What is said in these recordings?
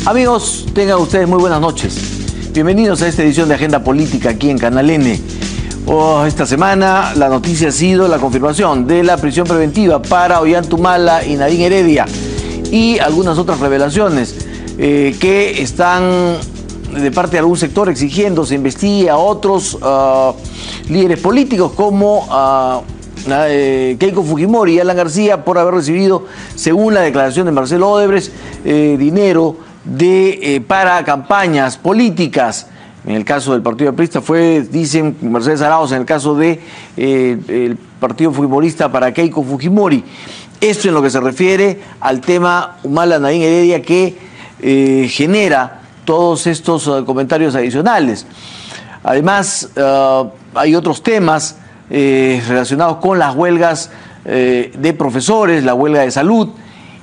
Amigos, tengan ustedes muy buenas noches. Bienvenidos a esta edición de Agenda Política aquí en Canal N. Esta semana la noticia ha sido la confirmación de la prisión preventiva para Ollantumala y Nadine Heredia y algunas otras revelaciones que están de parte de algún sector exigiendo se investigue a otros líderes políticos como Keiko Fujimori y Alan García por haber recibido, según la declaración de Marcelo Odebrecht, dinero para campañas políticas. En el caso del partido aprista fue, dicen, Mercedes Arauz, en el caso de el partido fujimorista para Keiko Fujimori. Esto en lo que se refiere al tema Humala Nadine Heredia que genera todos estos comentarios adicionales. Además, hay otros temas relacionados con las huelgas de profesores, la huelga de salud.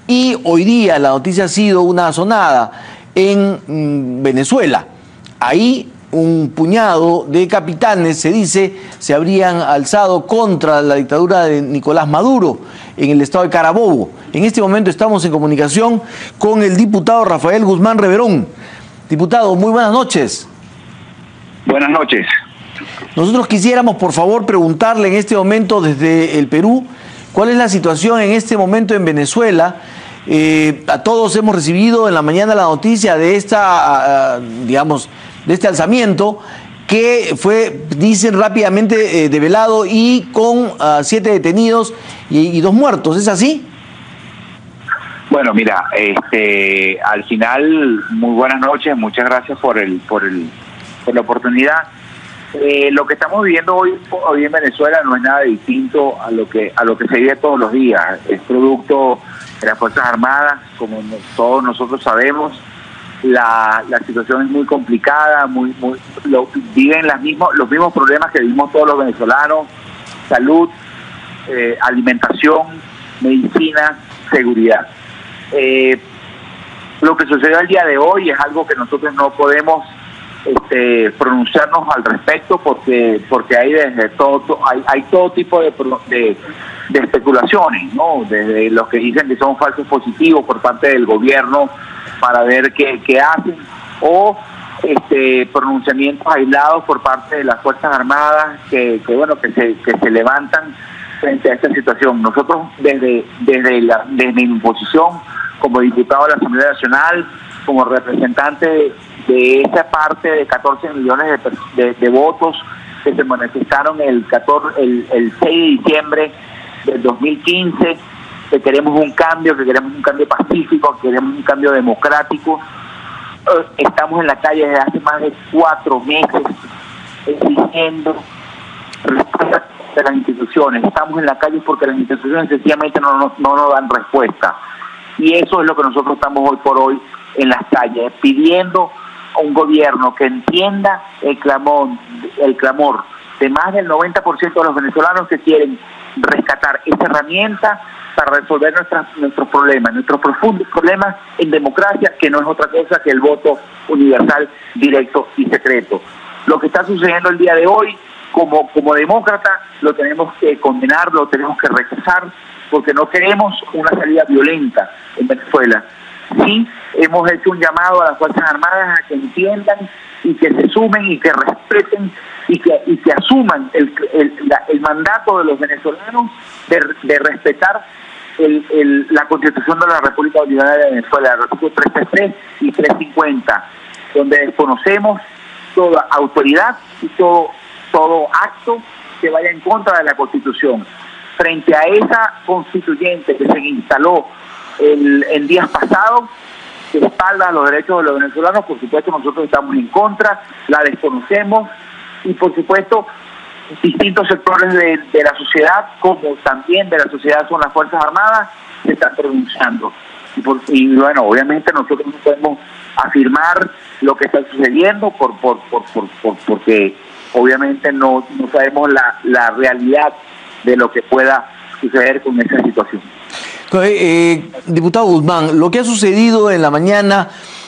Y hoy día la noticia ha sido una sonada en Venezuela. Ahí un puñado de capitanes, se dice, se habrían alzado contra la dictadura de Nicolás Maduro en el estado de Carabobo. En este momento estamos en comunicación con el diputado Rafael Guzmán Reverón. Diputado, muy buenas noches. Buenas noches. Nosotros quisiéramos, por favor, preguntarle en este momento desde el Perú, ¿cuál es la situación en este momento en Venezuela? A todos hemos recibido en la mañana la noticia de de este alzamiento que fue, dicen, rápidamente develado y con 7 detenidos y 2 muertos. ¿Es así? Bueno, mira, al final, muy buenas noches, muchas gracias por la oportunidad. Lo que estamos viviendo hoy en Venezuela no es nada distinto a lo que se vive todos los días. Es producto de las Fuerzas Armadas, como todos nosotros sabemos. La situación es muy complicada, viven los mismos problemas que vivimos todos los venezolanos: salud, alimentación, medicina, seguridad. Lo que sucedió el día de hoy es algo que nosotros no podemos pronunciarnos al respecto porque hay todo tipo de especulaciones, ¿no? Desde los que dicen que son falsos positivos por parte del gobierno para ver qué hacen, o pronunciamientos aislados por parte de las Fuerzas Armadas que se levantan frente a esta situación. Nosotros desde mi posición como diputado de la Asamblea Nacional, como representante de esa parte de 14 millones de votos que se manifestaron el 6 de diciembre del 2015, que queremos un cambio pacífico, que queremos un cambio democrático. Estamos en la calle desde hace más de 4 meses exigiendo respuesta de las instituciones. Estamos en la calle porque las instituciones sencillamente no nos dan respuesta. Y eso es lo que nosotros estamos hoy por hoy en las calles, pidiendo a un gobierno que entienda el clamor de más del 90% de los venezolanos que quieren rescatar esta herramienta para resolver nuestros problemas, nuestros profundos problemas en democracia, que no es otra cosa que el voto universal, directo y secreto. Lo que está sucediendo el día de hoy, como demócrata, lo tenemos que condenar, lo tenemos que rechazar, porque no queremos una salida violenta en Venezuela. Sí, hemos hecho un llamado a las Fuerzas Armadas a que entiendan y que se sumen y que respeten y que asuman el mandato de los venezolanos de respetar la Constitución de la República Bolivariana de Venezuela, el artículo 333 y 350, donde desconocemos toda autoridad y todo acto que vaya en contra de la Constitución. Frente a esa constituyente que se instaló en días pasados, que espalda los derechos de los venezolanos, por supuesto nosotros estamos en contra, la desconocemos, y por supuesto distintos sectores de la sociedad, como también de la sociedad son las Fuerzas Armadas, se están pronunciando. Y bueno, obviamente nosotros no podemos afirmar lo que está sucediendo porque obviamente no sabemos la realidad de lo que pueda suceder con esa situación. Diputado Guzmán, lo que ha sucedido en la mañana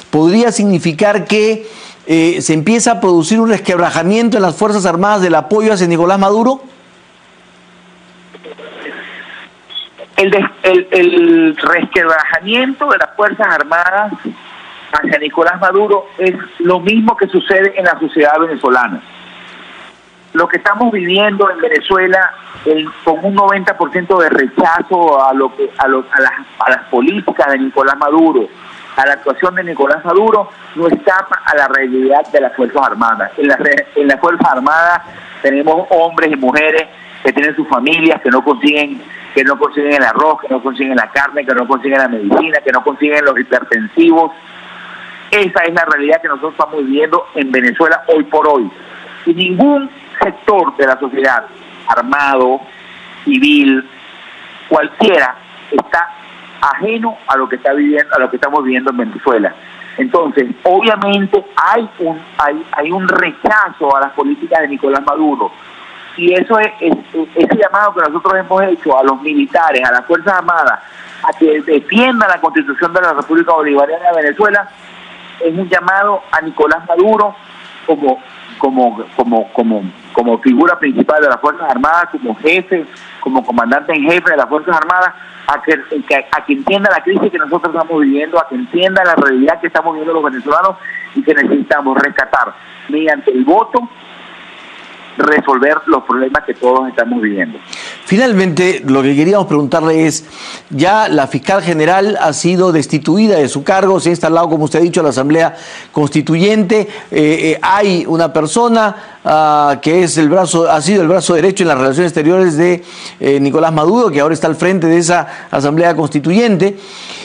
podría significar que se empieza a producir un resquebrajamiento en las Fuerzas Armadas del apoyo hacia Nicolás Maduro. El resquebrajamiento de las Fuerzas Armadas hacia Nicolás Maduro es lo mismo que sucede en la sociedad venezolana. Lo que estamos viviendo en Venezuela con un 90% de rechazo a las políticas de Nicolás Maduro, a la actuación de Nicolás Maduro, no escapa a la realidad de las Fuerzas Armadas. En las Fuerzas Armadas tenemos hombres y mujeres que tienen sus familias, que no consiguen el arroz, que no consiguen la carne, que no consiguen la medicina, que no consiguen los hipertensivos. Esa es la realidad que nosotros estamos viviendo en Venezuela hoy por hoy. Y ningún sector de la sociedad, armado, civil, cualquiera, está ajeno a lo que está viviendo, a lo que estamos viviendo en Venezuela. Entonces, obviamente hay un rechazo a las políticas de Nicolás Maduro. Y eso es ese llamado que nosotros hemos hecho a los militares, a las Fuerzas Armadas, a que defiendan la Constitución de la República Bolivariana de Venezuela, es un llamado a Nicolás Maduro como figura principal de las Fuerzas Armadas, como jefe, como comandante en jefe de las Fuerzas Armadas, a que entienda la crisis que nosotros estamos viviendo, a que entienda la realidad que estamos viviendo los venezolanos y que necesitamos rescatar mediante el voto, resolver los problemas que todos estamos viviendo. Finalmente, lo que queríamos preguntarle es, ya la fiscal general ha sido destituida de su cargo, se ha instalado, como usted ha dicho, la Asamblea Constituyente, hay una persona que es ha sido el brazo derecho en las relaciones exteriores de Nicolás Maduro, que ahora está al frente de esa Asamblea Constituyente.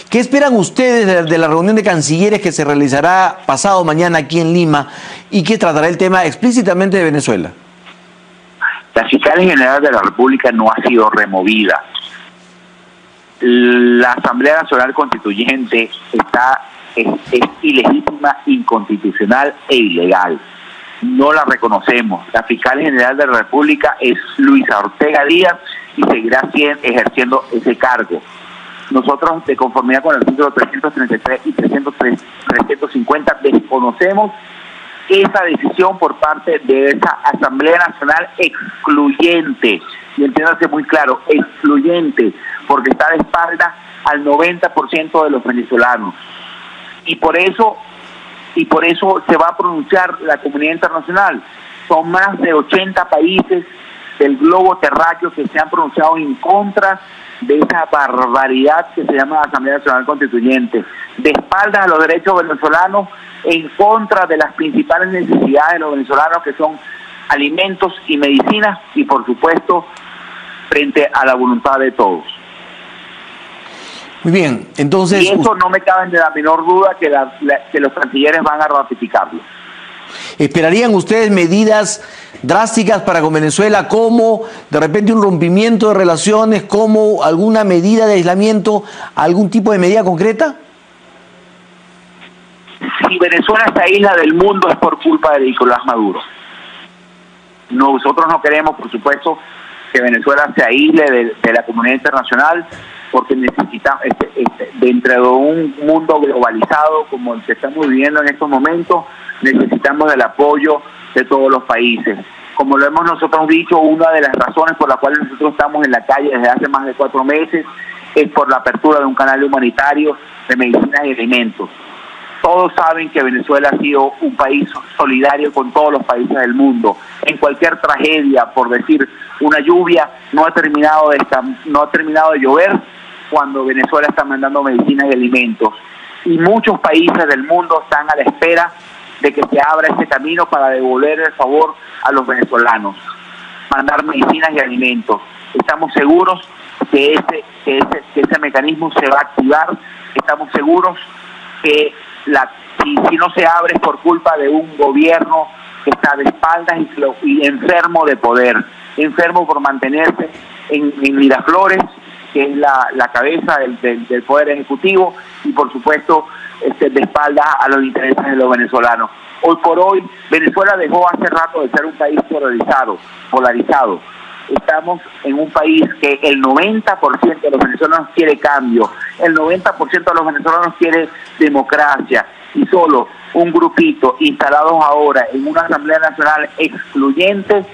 ¿Qué esperan ustedes de la reunión de cancilleres que se realizará pasado mañana aquí en Lima y que tratará el tema explícitamente de Venezuela? La fiscal general de la República no ha sido removida. La Asamblea Nacional Constituyente es ilegítima, inconstitucional e ilegal. No la reconocemos. La fiscal general de la República es Luisa Ortega Díaz y seguirá ejerciendo ese cargo. Nosotros, de conformidad con el artículo 333 y 350, desconocemos esa decisión por parte de esa Asamblea Nacional excluyente, y entiéndase muy claro, excluyente, porque está de espalda al 90% de los venezolanos. Y por eso se va a pronunciar la comunidad internacional. Son más de 80 países del globo terráqueo que se han pronunciado en contra de esa barbaridad que se llama Asamblea Nacional Constituyente, de espaldas a los derechos venezolanos, en contra de las principales necesidades de los venezolanos, que son alimentos y medicinas, y por supuesto frente a la voluntad de todos. Muy bien, entonces... Y eso no me cabe de la menor duda que los cancilleres van a ratificarlo. ¿Esperarían ustedes medidas drásticas para con Venezuela, como de repente un rompimiento de relaciones, como alguna medida de aislamiento, algún tipo de medida concreta? Si Venezuela se aísla del mundo es por culpa de Nicolás Maduro. Nosotros no queremos, por supuesto, que Venezuela se aísle de la comunidad internacional, porque necesitamos, dentro de un mundo globalizado como el que estamos viviendo en estos momentos, necesitamos del apoyo de todos los países. Como lo hemos nosotros dicho, una de las razones por las cuales nosotros estamos en la calle desde hace más de 4 meses es por la apertura de un canal humanitario de medicinas y alimentos. Todos saben que Venezuela ha sido un país solidario con todos los países del mundo. En cualquier tragedia, por decir, una lluvia, no ha terminado de llover cuando Venezuela está mandando medicinas y alimentos. Y muchos países del mundo están a la espera de que se abra este camino para devolver el favor a los venezolanos, mandar medicinas y alimentos. Estamos seguros que ese mecanismo se va a activar. Estamos seguros que si no se abre es por culpa de un gobierno que está de espaldas y enfermo de poder, enfermo por mantenerse en Miraflores, que es la cabeza del Poder Ejecutivo, y por supuesto de espaldas a los intereses de los venezolanos. Hoy por hoy, Venezuela dejó hace rato de ser un país polarizado. Estamos en un país que el 90% de los venezolanos quiere cambio, el 90% de los venezolanos quiere democracia, y solo un grupito instalados ahora en una Asamblea Nacional excluyente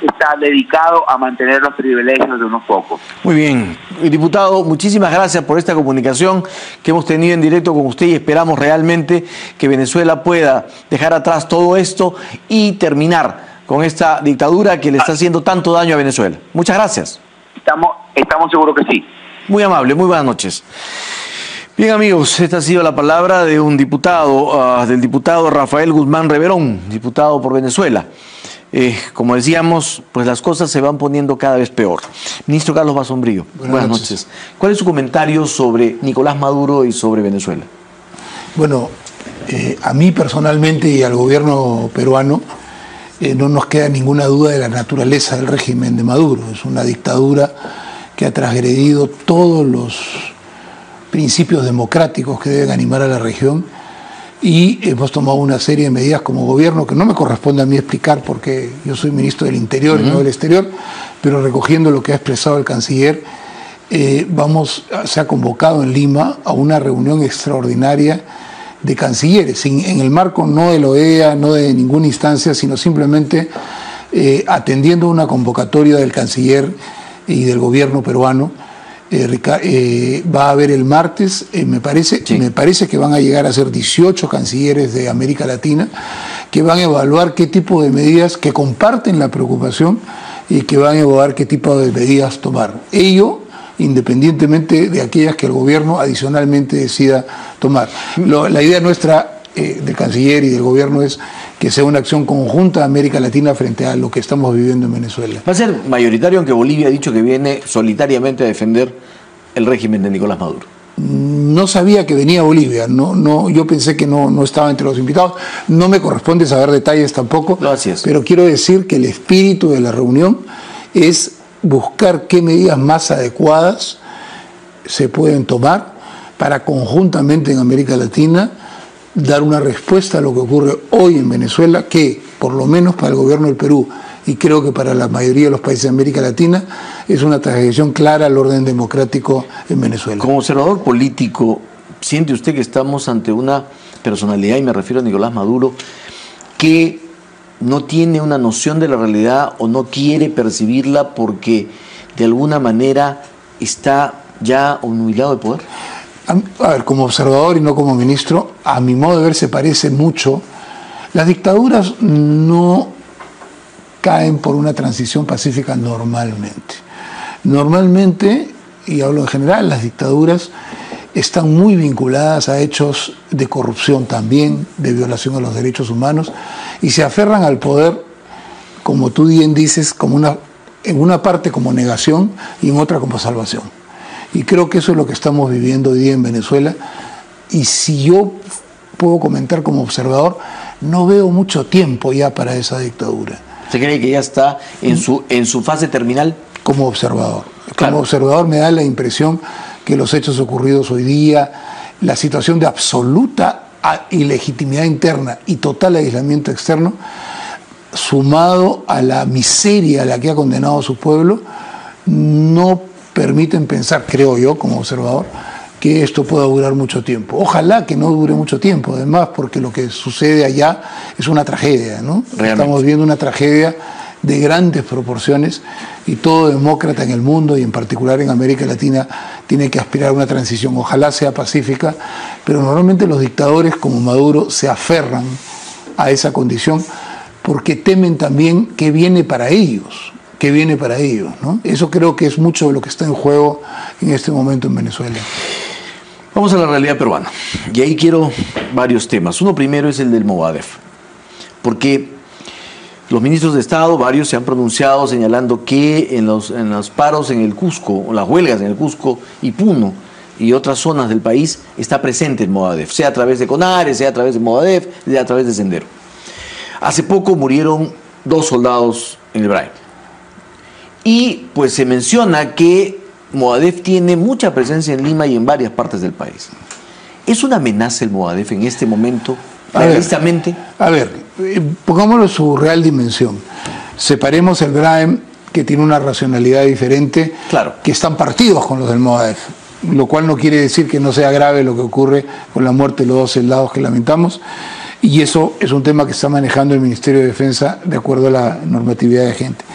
está dedicado a mantener los privilegios de unos pocos. Muy bien. Diputado, muchísimas gracias por esta comunicación que hemos tenido en directo con usted y esperamos realmente que Venezuela pueda dejar atrás todo esto y terminar con esta dictadura que le está haciendo tanto daño a Venezuela. Muchas gracias. Estamos seguros que sí. Muy amable, muy buenas noches. Bien, amigos, esta ha sido la palabra de un diputado, del diputado Rafael Guzmán Reverón, diputado por Venezuela. Como decíamos, pues las cosas se van poniendo cada vez peor. Ministro Carlos Basombrío, buenas noches. ¿Cuál es su comentario sobre Nicolás Maduro y sobre Venezuela? Bueno, a mí personalmente y al gobierno peruano no nos queda ninguna duda de la naturaleza del régimen de Maduro. Es una dictadura que ha transgredido todos los principios democráticos que deben animar a la región. Y hemos tomado una serie de medidas como gobierno que no me corresponde a mí explicar porque yo soy ministro del Interior y no del Exterior, pero recogiendo lo que ha expresado el canciller, se ha convocado en Lima a una reunión extraordinaria de cancilleres, en el marco no de la OEA, no de ninguna instancia, sino simplemente atendiendo una convocatoria del canciller y del gobierno peruano. Va a haber el martes, me parece que van a llegar a ser 18 cancilleres de América Latina que van a evaluar qué tipo de medidas, que comparten la preocupación y que van a evaluar qué tipo de medidas tomar. Ello independientemente de aquellas que el gobierno adicionalmente decida tomar. La idea nuestra del canciller y del gobierno es que sea una acción conjunta de América Latina frente a lo que estamos viviendo en Venezuela. Va a ser mayoritario, aunque Bolivia ha dicho que viene solitariamente a defender el régimen de Nicolás Maduro. No sabía que venía Bolivia, yo pensé que no estaba entre los invitados. No me corresponde saber detalles tampoco, pero quiero decir que el espíritu de la reunión es buscar qué medidas más adecuadas se pueden tomar para conjuntamente en América Latina dar una respuesta a lo que ocurre hoy en Venezuela, que por lo menos para el gobierno del Perú y creo que para la mayoría de los países de América Latina es una transgresión clara al orden democrático en Venezuela. Como observador político, ¿siente usted que estamos ante una personalidad, y me refiero a Nicolás Maduro, que no tiene una noción de la realidad o no quiere percibirla porque de alguna manera está ya obnubilado de poder? A ver, como observador y no como ministro, a mi modo de ver se parece mucho. Las dictaduras no caen por una transición pacífica normalmente. Normalmente, y hablo en general, las dictaduras están muy vinculadas a hechos de corrupción también, de violación a los derechos humanos, y se aferran al poder, como tú bien dices, en una parte como negación y en otra como salvación. Y creo que eso es lo que estamos viviendo hoy día en Venezuela. Y si yo puedo comentar como observador, no veo mucho tiempo ya para esa dictadura. ¿Usted cree que ya está en su fase terminal? Como observador. Claro. Como observador me da la impresión que los hechos ocurridos hoy día, la situación de absoluta ilegitimidad interna y total aislamiento externo, sumado a la miseria a la que ha condenado a su pueblo, no permiten pensar, creo yo, como observador, que esto pueda durar mucho tiempo. Ojalá que no dure mucho tiempo, además, porque lo que sucede allá es una tragedia, ¿no? Realmente. Estamos viendo una tragedia de grandes proporciones y todo demócrata en el mundo y en particular en América Latina tiene que aspirar a una transición. Ojalá sea pacífica, pero normalmente los dictadores como Maduro se aferran a esa condición porque temen también que viene para ellos. ¿No? Eso creo que es mucho de lo que está en juego en este momento en Venezuela. Vamos a la realidad peruana. Y ahí quiero varios temas. Uno primero es el del Movadef. Porque los ministros de Estado, varios, se han pronunciado señalando que en los paros en el Cusco, o las huelgas en el Cusco y Puno y otras zonas del país, está presente el Movadef, sea a través de CONARE, sea a través de Movadef, sea a través de Sendero. Hace poco murieron 2 soldados en el Brain. Y pues se menciona que Movadef tiene mucha presencia en Lima y en varias partes del país. ¿Es una amenaza el Movadef en este momento, realistamente? A ver, pongámoslo en su real dimensión. Separemos el BRAEM, que tiene una racionalidad diferente, claro, que están partidos con los del Movadef, lo cual no quiere decir que no sea grave lo que ocurre con la muerte de los 2 soldados que lamentamos. Y eso es un tema que está manejando el Ministerio de Defensa de acuerdo a la normatividad vigente.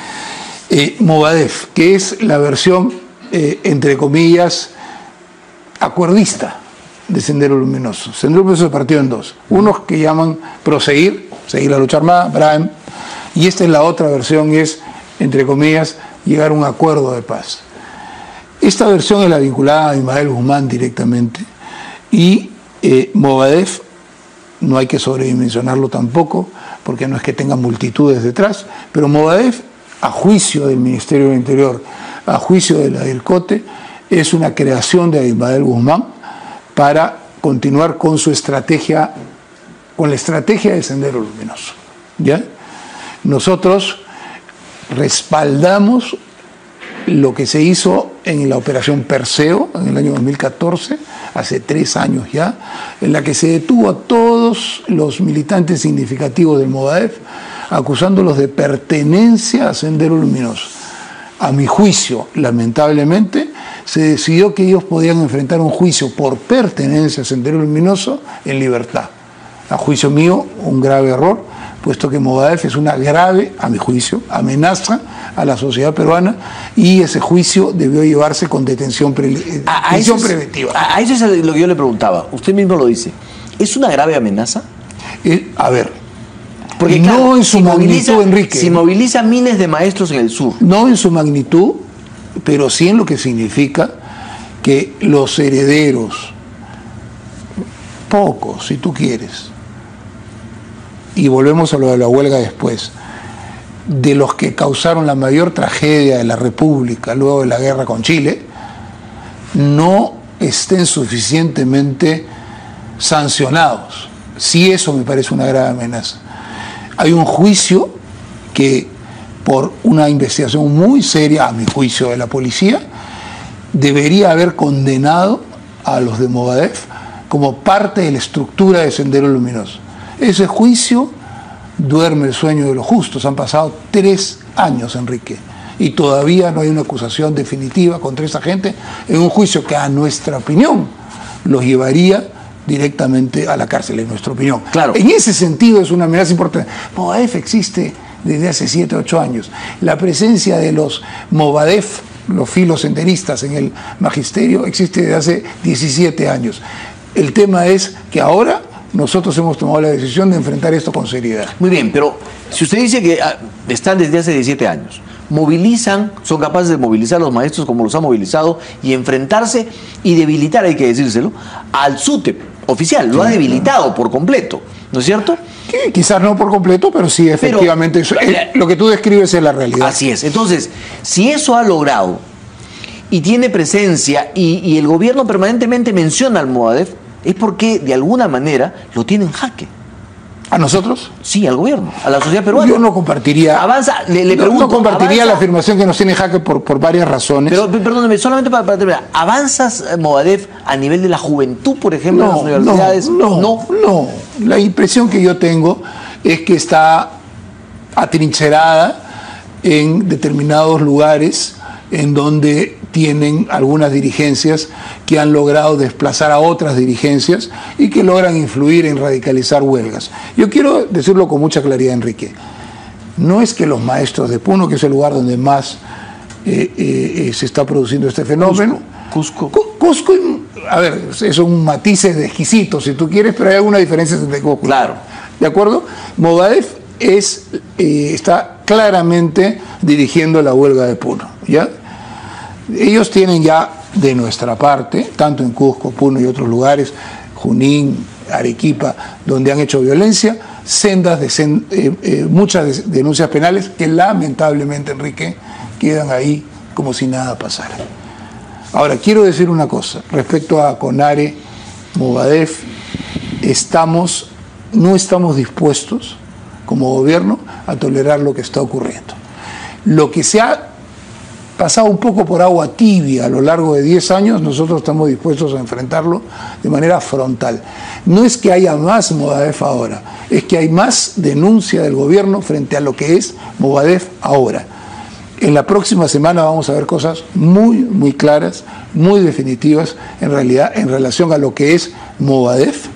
Movadef, que es la versión, entre comillas, acuerdista de Sendero Luminoso. Sendero Luminoso se partió en dos. Unos que llaman proseguir, seguir la lucha armada, Brahim, y esta es la otra versión, es, entre comillas, llegar a un acuerdo de paz. Esta versión es la vinculada a Ismael Guzmán directamente, y Movadef, no hay que sobredimensionarlo tampoco, porque no es que tenga multitudes detrás, pero Movadef, a juicio del Ministerio del Interior, a juicio de la del COTE, es una creación de Ismael Guzmán para continuar con su estrategia, con la estrategia de Sendero Luminoso. ¿Ya? Nosotros respaldamos lo que se hizo en la operación Perseo en el año 2014, hace 3 años ya, en la que se detuvo a todos los militantes significativos del Movadef, acusándolos de pertenencia a Sendero Luminoso. A mi juicio, lamentablemente, se decidió que ellos podían enfrentar un juicio por pertenencia a Sendero Luminoso en libertad. A juicio mío, un grave error, puesto que Movadef es una grave, a mi juicio, amenaza a la sociedad peruana, y ese juicio debió llevarse con detención preventiva. A eso es lo que yo le preguntaba. Usted mismo lo dice. ¿Es una grave amenaza? A ver, porque no claro, en su magnitud, Enrique. Si moviliza miles de maestros en el sur. No en su magnitud, pero sí en lo que significa que los herederos, pocos, si tú quieres, y volvemos a lo de la huelga después, de los que causaron la mayor tragedia de la República luego de la guerra con Chile, no estén suficientemente sancionados. Sí, eso me parece una grave amenaza. Hay un juicio que, por una investigación muy seria, a mi juicio, de la policía, debería haber condenado a los de Movadef como parte de la estructura de Sendero Luminoso. Ese juicio duerme el sueño de los justos. Han pasado 3 años, Enrique, y todavía no hay una acusación definitiva contra esa gente en un juicio que, a nuestra opinión, los llevaría directamente a la cárcel, en nuestra opinión. Claro. En ese sentido es una amenaza importante. Movadef existe desde hace 7 o 8 años. La presencia de los Movadef, los filosenderistas en el magisterio, existe desde hace 17 años. El tema es que ahora nosotros hemos tomado la decisión de enfrentar esto con seriedad. Muy bien, pero si usted dice que están desde hace 17 años, movilizan, son capaces de movilizar a los maestros como los ha movilizado y enfrentarse y debilitar, hay que decírselo, al SUTEP oficial, lo ha debilitado por completo, ¿no es cierto? Sí, quizás no por completo, pero sí, efectivamente, lo que tú describes es la realidad. Así es. Entonces, si eso ha logrado y tiene presencia y el gobierno permanentemente menciona al Movadef, es porque de alguna manera lo tiene en jaque. ¿A nosotros? Sí, al gobierno, a la sociedad peruana. Yo no compartiría. Avanza, le pregunto. No compartiría avanza, la afirmación que nos tiene en jaque por varias razones. Pero perdóneme, solamente para terminar, ¿avanzas, Movadef, a nivel de la juventud, por ejemplo, en las universidades? No. La impresión que yo tengo es que está atrincherada en determinados lugares en donde tienen algunas dirigencias que han logrado desplazar a otras dirigencias y que logran influir en radicalizar huelgas. Yo quiero decirlo con mucha claridad, Enrique. No es que los maestros de Puno, que es el lugar donde más se está produciendo este fenómeno. Cusco, a ver, son matices exquisitos si tú quieres, pero hay alguna diferencia entre Cusco. Claro. ¿De acuerdo? Movadef está claramente dirigiendo la huelga de Puno, ¿ya? Ellos tienen ya de nuestra parte, tanto en Cusco, Puno y otros lugares, Junín, Arequipa, donde han hecho violencia, muchas denuncias penales que lamentablemente, Enrique, quedan ahí como si nada pasara. Ahora, quiero decir una cosa, respecto a CONARE, Movadef, no estamos dispuestos, como gobierno, a tolerar lo que está ocurriendo. Lo que se ha pasado un poco por agua tibia a lo largo de 10 años, nosotros estamos dispuestos a enfrentarlo de manera frontal. No es que haya más Movadef ahora, es que hay más denuncia del gobierno frente a lo que es Movadef ahora. En la próxima semana vamos a ver cosas muy claras, muy definitivas, en realidad, en relación a lo que es Movadef,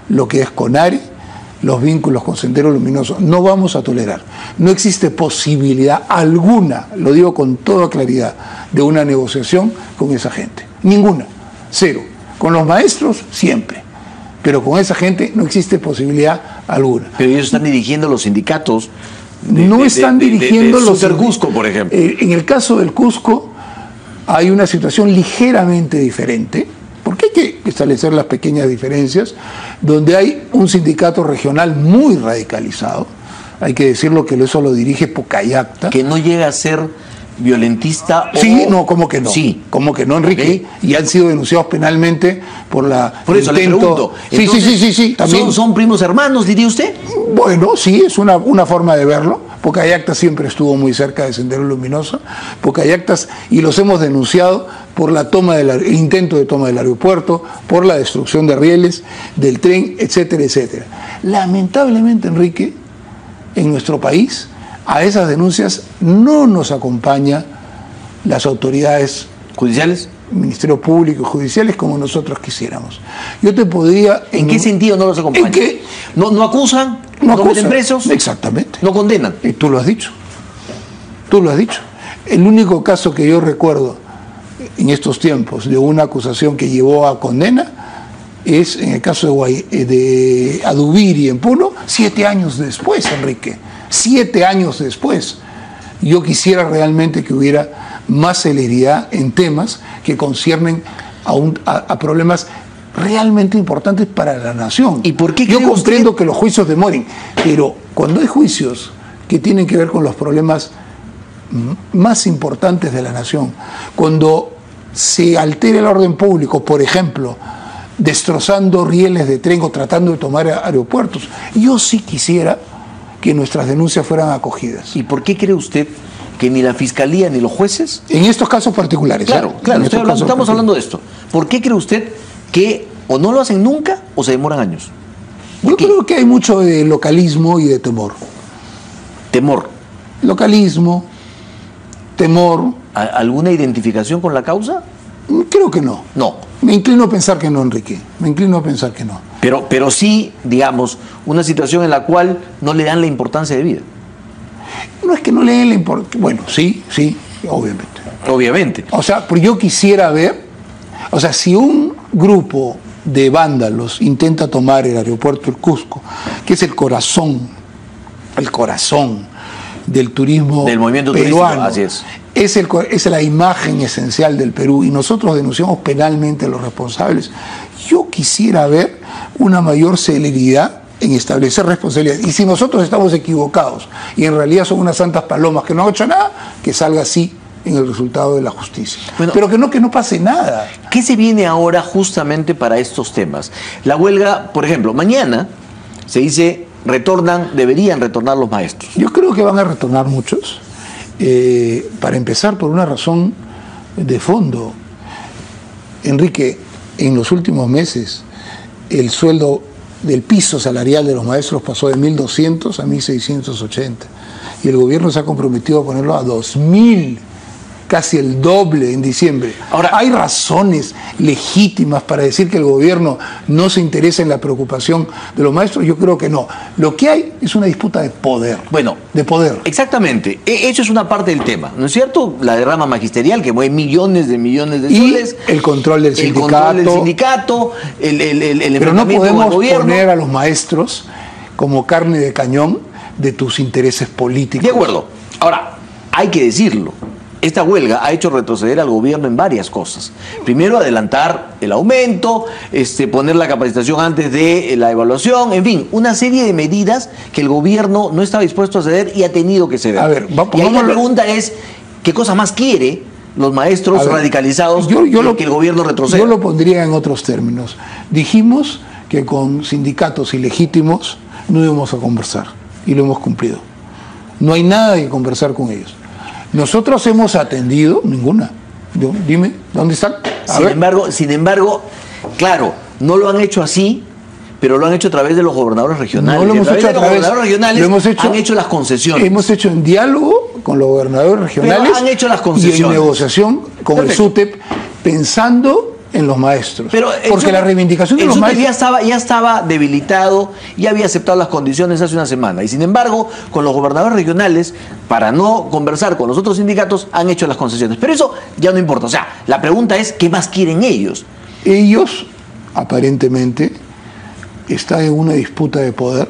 lo que es CONARE los vínculos con Sendero Luminoso. No vamos a tolerar. No existe posibilidad alguna, lo digo con toda claridad, de una negociación con esa gente. Ninguna. Cero. Con los maestros, siempre. Pero con esa gente no existe posibilidad alguna. Pero ellos están dirigiendo los sindicatos. No están dirigiendo los... Super Cusco, por ejemplo. En el caso del Cusco hay una situación ligeramente diferente, porque hay que establecer las pequeñas diferencias, donde hay un sindicato regional muy radicalizado, hay que decirlo, que eso lo dirige Pocayacta. Que no llega a ser violentista. Sí, no, ¿cómo que no? Sí. ¿Cómo que no, Enrique? Okay. Y han sido denunciados penalmente por la... Por eso le pregunto. Sí, entonces, sí. También... ¿Son primos hermanos, diría usted? Bueno, sí, es una forma de verlo. Pocayacta siempre estuvo muy cerca de Sendero Luminoso. Pocayacta, y los hemos denunciado por la toma el intento de toma del aeropuerto, por la destrucción de rieles, del tren, etcétera, etcétera. Lamentablemente, Enrique, en nuestro país, a esas denuncias no nos acompañan las autoridades judiciales, Ministerio Público, judiciales, como nosotros quisiéramos. Yo te podría... ¿En qué sentido no los acompañan? ¿En qué? ¿No acusan? ¿No meten presos? Exactamente. ¿No condenan? Tú lo has dicho. Tú lo has dicho. El único caso que yo recuerdo en estos tiempos de una acusación que llevó a condena es en el caso de Adubiri en Puno, 7 años después, Enrique. 7 años después. Yo quisiera realmente que hubiera más celeridad en temas que conciernen a problemas realmente importantes para la nación. ¿Y por qué yo comprendo que los juicios demoren, pero cuando hay juicios que tienen que ver con los problemas más importantes de la nación, cuando se altera el orden público, por ejemplo, destrozando rieles de tren o tratando de tomar aeropuertos, yo sí quisiera que nuestras denuncias fueran acogidas. ¿Y por qué cree usted que ni la Fiscalía ni los jueces? En estos casos particulares. Claro, estamos hablando de esto. ¿Por qué cree usted que o no lo hacen nunca o se demoran años? Yo creo que hay mucho de localismo y de temor. ¿Temor? Localismo, temor. ¿Alguna identificación con la causa? Creo que no. No. Me inclino a pensar que no, Enrique. Me inclino a pensar que no. Pero sí, digamos, una situación en la cual no le dan la importancia de vida. No es que no le den la importancia. Bueno, sí, obviamente. Obviamente. O sea, pero yo quisiera ver, o sea, si un grupo de vándalos intenta tomar el aeropuerto del Cusco, que es el corazón del turismo del movimiento peruano, turístico, así es la imagen esencial del Perú, y nosotros denunciamos penalmente a los responsables. Yo quisiera ver una mayor celeridad en establecer responsabilidades. Y si nosotros estamos equivocados y en realidad son unas santas palomas que no han hecho nada, que salga así en el resultado de la justicia. Bueno, pero que no pase nada. ¿Qué se viene ahora justamente para estos temas? La huelga, por ejemplo, mañana se dice deberían retornar los maestros. Yo creo que van a retornar muchos. Para empezar, por una razón de fondo. Enrique, en los últimos meses el sueldo del piso salarial de los maestros pasó de 1.200 a 1.680 y el gobierno se ha comprometido a ponerlo a 2.000, casi el doble en diciembre. Ahora, ¿hay razones legítimas para decir que el gobierno no se interesa en la preocupación de los maestros? Yo creo que no. Lo que hay es una disputa de poder. Bueno, de poder. Exactamente. Eso es una parte del tema, ¿no es cierto? La derrama magisterial que mueve millones de soles. El control del sindicato. Pero no podemos poner a los maestros como carne de cañón de tus intereses políticos. De acuerdo. Ahora, hay que decirlo. Esta huelga ha hecho retroceder al gobierno en varias cosas. Primero, adelantar el aumento, poner la capacitación antes de la evaluación, en fin, una serie de medidas que el gobierno no estaba dispuesto a ceder y ha tenido que ceder. A ver, y ahí la pregunta es, ¿qué cosa más quiere los maestros radicalizados que el gobierno retroceda? Yo lo pondría en otros términos. Dijimos que con sindicatos ilegítimos no íbamos a conversar y lo hemos cumplido. No hay nada que conversar con ellos. Nosotros hemos atendido ninguna. Dime, ¿dónde están? Sin embargo, claro, no lo han hecho así, pero lo han hecho a través de los gobernadores regionales. No lo hemos hecho a través de los gobernadores regionales, han hecho las concesiones. Hemos hecho en diálogo con los gobernadores regionales, pero han hecho las concesiones. Y en negociación con el SUTEP, pensando en los maestros. Pero porque la reivindicación de los maestros ya estaba debilitado, ya había aceptado las condiciones hace una semana. Y sin embargo, con los gobernadores regionales, para no conversar con los otros sindicatos, han hecho las concesiones. Pero eso ya no importa. O sea, la pregunta es, ¿qué más quieren ellos? Ellos, aparentemente, están en una disputa de poder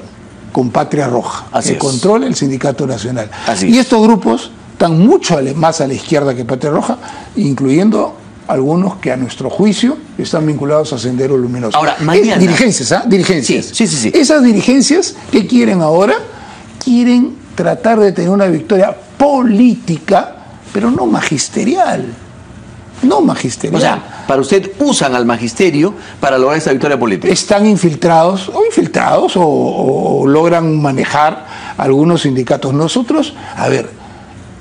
con Patria Roja, que controla el Sindicato Nacional. Y estos grupos están mucho más a la izquierda que Patria Roja, incluyendo algunos que a nuestro juicio están vinculados a Sendero Luminoso. Ahora, mañana... Dirigencias, ¿ah? Dirigencias. Sí. Esas dirigencias, ¿qué quieren ahora? Quieren tratar de tener una victoria política, pero no magisterial. No magisterial. O sea, para usted usan al magisterio para lograr esa victoria política. Están infiltrados o logran manejar algunos sindicatos. Nosotros, a ver,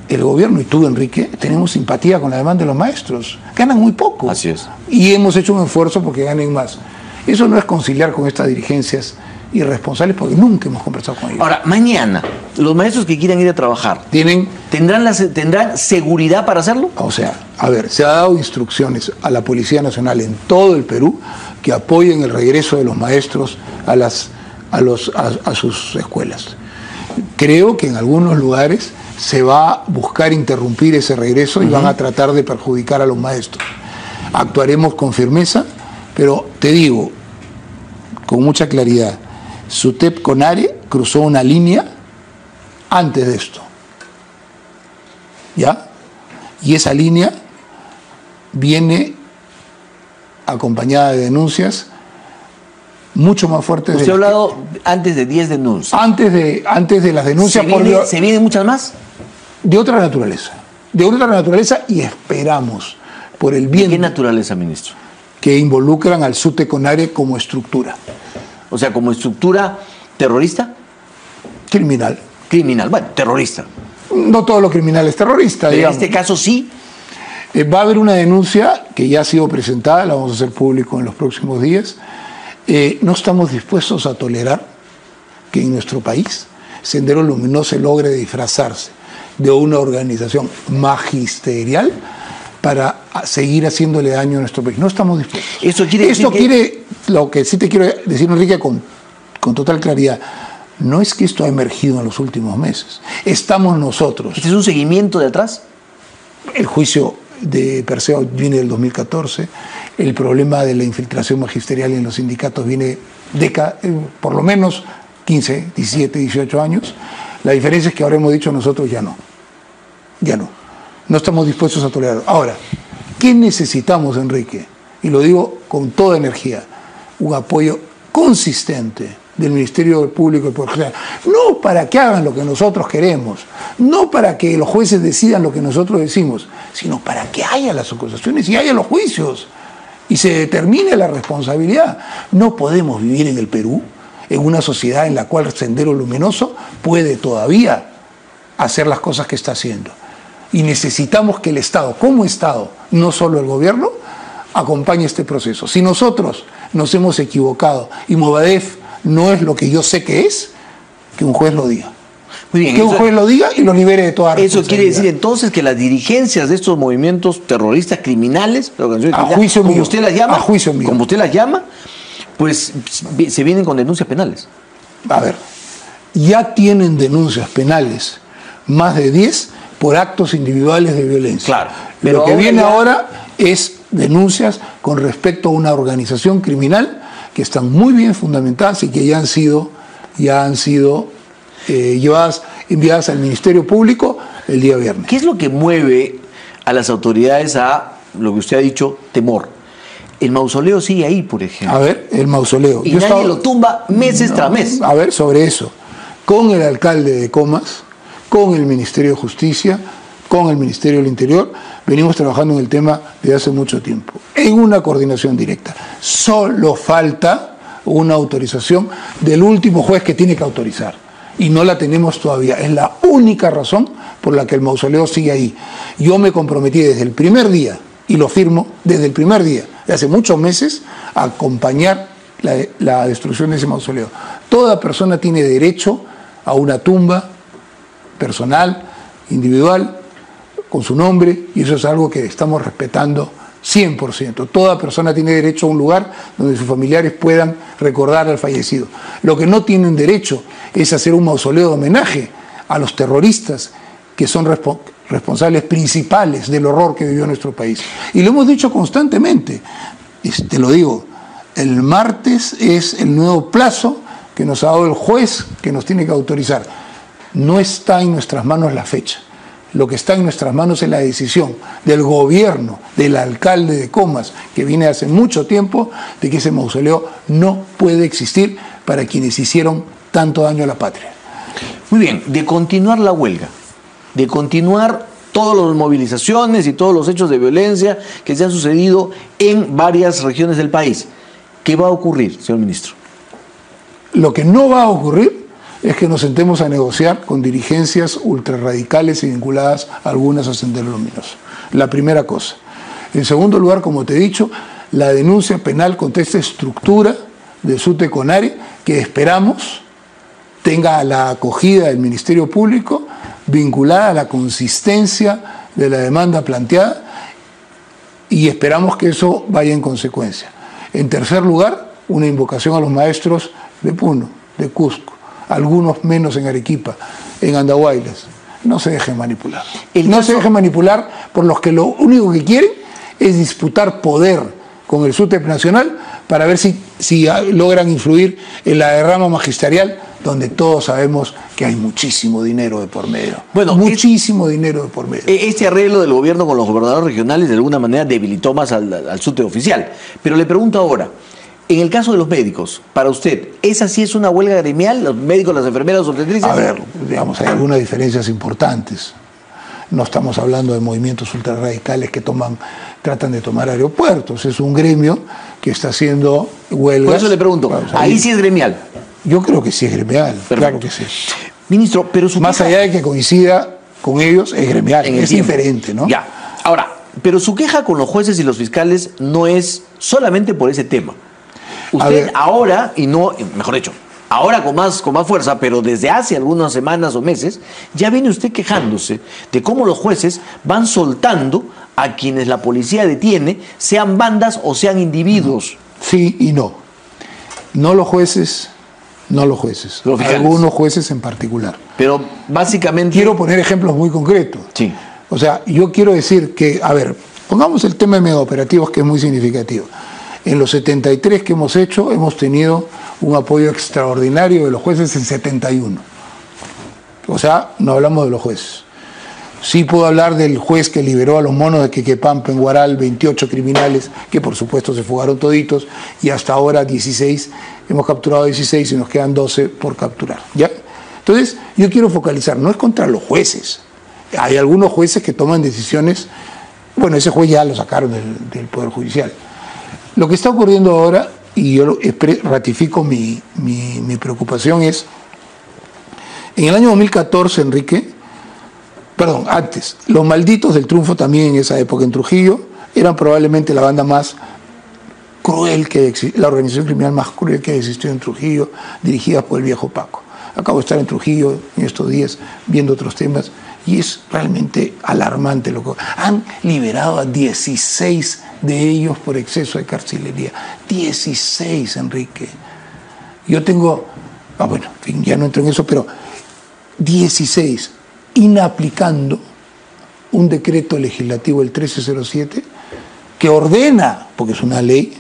el gobierno y tú, Enrique, tenemos simpatía con la demanda de los maestros. Ganan muy poco. Así es. Y hemos hecho un esfuerzo porque ganen más. Eso no es conciliar con estas dirigencias irresponsables porque nunca hemos conversado con ellos. Ahora, mañana, los maestros que quieran ir a trabajar, ¿tendrán seguridad para hacerlo? O sea, a ver, se ha dado instrucciones a la Policía Nacional en todo el Perú que apoyen el regreso de los maestros a sus escuelas. Creo que en algunos lugares se va a buscar interrumpir ese regreso y van a tratar de perjudicar a los maestros. Actuaremos con firmeza, pero te digo, con mucha claridad, SUTEP CONARE cruzó una línea antes de esto. ¿Ya? Y esa línea viene acompañada de denuncias mucho más fuertes. Usted ha hablado antes de 10 denuncias. Antes de las denuncias. ¿Se vienen muchas más? De otra naturaleza. De otra naturaleza y esperamos, por el bien. ¿De qué naturaleza, ministro? Que involucran al SUTEP CONARE como estructura. O sea, como estructura terrorista. Criminal. Bueno, terrorista. No todo lo criminal es terrorista, pero digamos. En este caso sí. Va a haber una denuncia que ya ha sido presentada, la vamos a hacer público en los próximos días. No estamos dispuestos a tolerar que en nuestro país Sendero Luminoso logre disfrazarse de una organización magisterial para seguir haciéndole daño a nuestro país. No estamos dispuestos. Lo que sí te quiero decir, Enrique, con total claridad, no es que esto ha emergido en los últimos meses. Estamos nosotros. ¿Este es un seguimiento de atrás? El juicio de Perseo viene del 2014, el problema de la infiltración magisterial en los sindicatos viene por lo menos 15, 17, 18 años. La diferencia es que ahora hemos dicho nosotros ya no. No estamos dispuestos a tolerarlo. Ahora, ¿qué necesitamos, Enrique? Y lo digo con toda energía, un apoyo consistente del Ministerio Público y Poder Judicial, no para que hagan lo que nosotros queremos, no para que los jueces decidan lo que nosotros decimos, sino para que haya las acusaciones y haya los juicios y se determine la responsabilidad. No podemos vivir en el Perú en una sociedad en la cual Sendero Luminoso puede todavía hacer las cosas que está haciendo. Y necesitamos que el Estado, como Estado, no solo el gobierno, acompañe este proceso. Si nosotros nos hemos equivocado y Movadef no es lo que yo sé que es, que un juez lo diga. Muy bien, que un juez lo diga y lo libere de toda responsabilidad. Eso quiere decir entonces que las dirigencias de estos movimientos terroristas criminales, como usted las llama, pues se vienen con denuncias penales. A ver, ya tienen denuncias penales, más de 10 por actos individuales de violencia. Claro. Pero lo que viene ahora es denuncias con respecto a una organización criminal que están muy bien fundamentadas y que ya han sido enviadas al Ministerio Público el día viernes. ¿Qué es lo que mueve a las autoridades a, lo que usted ha dicho, temor? El mausoleo sigue ahí, por ejemplo. A ver, el mausoleo. Y nadie lo tumba meses tras mes. A ver, sobre eso. Con el alcalde de Comas, con el Ministerio de Justicia, con el Ministerio del Interior, venimos trabajando en el tema desde hace mucho tiempo, en una coordinación directa. Solo falta una autorización del último juez que tiene que autorizar. Y no la tenemos todavía. Es la única razón por la que el mausoleo sigue ahí. Yo me comprometí desde el primer día, y lo firmo desde el primer día, de hace muchos meses, a acompañar la destrucción de ese mausoleo. Toda persona tiene derecho a una tumba personal, individual, con su nombre, y eso es algo que estamos respetando 100%. Toda persona tiene derecho a un lugar donde sus familiares puedan recordar al fallecido. Lo que no tienen derecho es hacer un mausoleo de homenaje a los terroristas que son responsables principales del horror que vivió nuestro país. Y lo hemos dicho constantemente. Te lo digo, el martes es el nuevo plazo que nos ha dado el juez que nos tiene que autorizar. No está en nuestras manos la fecha. Lo que está en nuestras manos es la decisión del gobierno, del alcalde de Comas, que viene hace mucho tiempo, de que ese mausoleo no puede existir para quienes hicieron tanto daño a la patria. Muy bien, de continuar la huelga, de continuar todas las movilizaciones y todos los hechos de violencia que se han sucedido en varias regiones del país, ¿qué va a ocurrir, señor ministro? Lo que no va a ocurrir es que nos sentemos a negociar con dirigencias ultrarradicales y vinculadas a algunas a Sendero Luminoso. La primera cosa. En segundo lugar, como te he dicho, la denuncia penal contra esta estructura de SUTE CONARE, que esperamos tenga la acogida del Ministerio Público vinculada a la consistencia de la demanda planteada, y esperamos que eso vaya en consecuencia. En tercer lugar, una invocación a los maestros de Puno, de Cusco, algunos menos en Arequipa, en Andahuaylas. No se dejen manipular. No se dejen manipular por los que lo único que quieren es disputar poder con el SUTEP nacional para ver si logran influir en la derrama magisterial, donde todos sabemos que hay muchísimo dinero de por medio. Bueno, muchísimo dinero de por medio. Este arreglo del gobierno con los gobernadores regionales de alguna manera debilitó más al SUTEP oficial. Pero le pregunto ahora, en el caso de los médicos, para usted, ¿esa sí es una huelga gremial? ¿Los médicos, las enfermeras, los obstetrizas? A ver, digamos, hay algunas diferencias importantes. No estamos hablando de movimientos ultrarradicales que tratan de tomar aeropuertos. Es un gremio que está haciendo huelgas. Por eso le pregunto, ¿ahí sí es gremial? Yo creo que sí es gremial, claro que sí. Ministro, pero más allá de que coincida con ellos, es gremial, es diferente, ¿no? Ya, ahora, pero su queja con los jueces y los fiscales no es solamente por ese tema. Usted ahora, y no, mejor dicho, ahora con más fuerza, pero desde hace algunas semanas o meses, ya viene usted quejándose de cómo los jueces van soltando a quienes la policía detiene, sean bandas o sean individuos. Sí y no. No los jueces, algunos jueces en particular. Pero básicamente... Quiero poner ejemplos muy concretos. Sí. O sea, yo quiero decir que, a ver, pongamos el tema de megaoperativos, que es muy significativo. En los 73 que hemos hecho, hemos tenido un apoyo extraordinario de los jueces en 71. O sea, no hablamos de los jueces. Sí puedo hablar del juez que liberó a los monos de Quequepampa en Huaral, 28 criminales, que por supuesto se fugaron toditos, y hasta ahora 16, hemos capturado 16 y nos quedan 12 por capturar. ¿Ya? Entonces, yo quiero focalizar, no es contra los jueces. Hay algunos jueces que toman decisiones, bueno, ese juez ya lo sacaron del Poder Judicial. Lo que está ocurriendo ahora, y yo ratifico mi preocupación, es, en el año 2014, antes, los malditos del triunfo también en esa época en Trujillo eran probablemente la banda más cruel la organización criminal más cruel que existió en Trujillo, dirigida por el viejo Paco. Acabo de estar en Trujillo en estos días viendo otros temas y es realmente alarmante lo que han liberado a 16 de ellos por exceso de carcelería. 16, Enrique. Yo tengo, bueno, en fin, ya no entro en eso, pero 16 inaplicando un decreto legislativo, el 1307, que ordena, porque es una ley,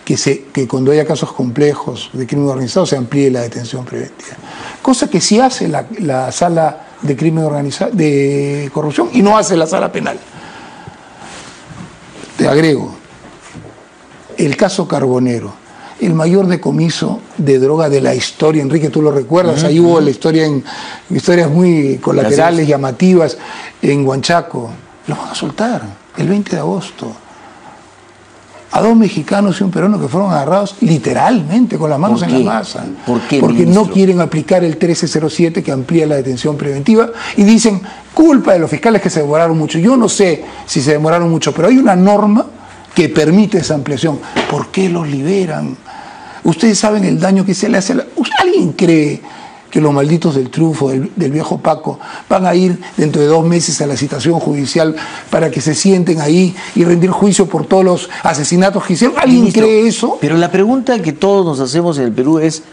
que cuando haya casos complejos de crimen organizado se amplíe la detención preventiva. Cosa que sí hace la sala de crimen organizado, de corrupción, y no hace la sala penal. Te agrego, el caso Carbonero, el mayor decomiso de droga de la historia, Enrique, tú lo recuerdas, ahí hubo la historia historias muy colaterales, llamativas, en Huanchaco. Lo van a soltar el 20 de agosto. A 2 mexicanos y un peruano que fueron agarrados literalmente con las manos en la masa. ¿Por qué, porque ministro? No quieren aplicar el 1307 que amplía la detención preventiva y dicen, culpa de los fiscales que se demoraron mucho. Yo no sé si se demoraron mucho, pero hay una norma que permite esa ampliación. ¿Por qué los liberan? Ustedes saben el daño que se le hace a ¿Alguien cree que los malditos del Triunfo, del viejo Paco, van a ir dentro de 2 meses a la citación judicial para que se sienten ahí y rendir juicio por todos los asesinatos que hicieron? ¿Alguien Ministro, cree eso? Pero la pregunta que todos nos hacemos en el Perú es,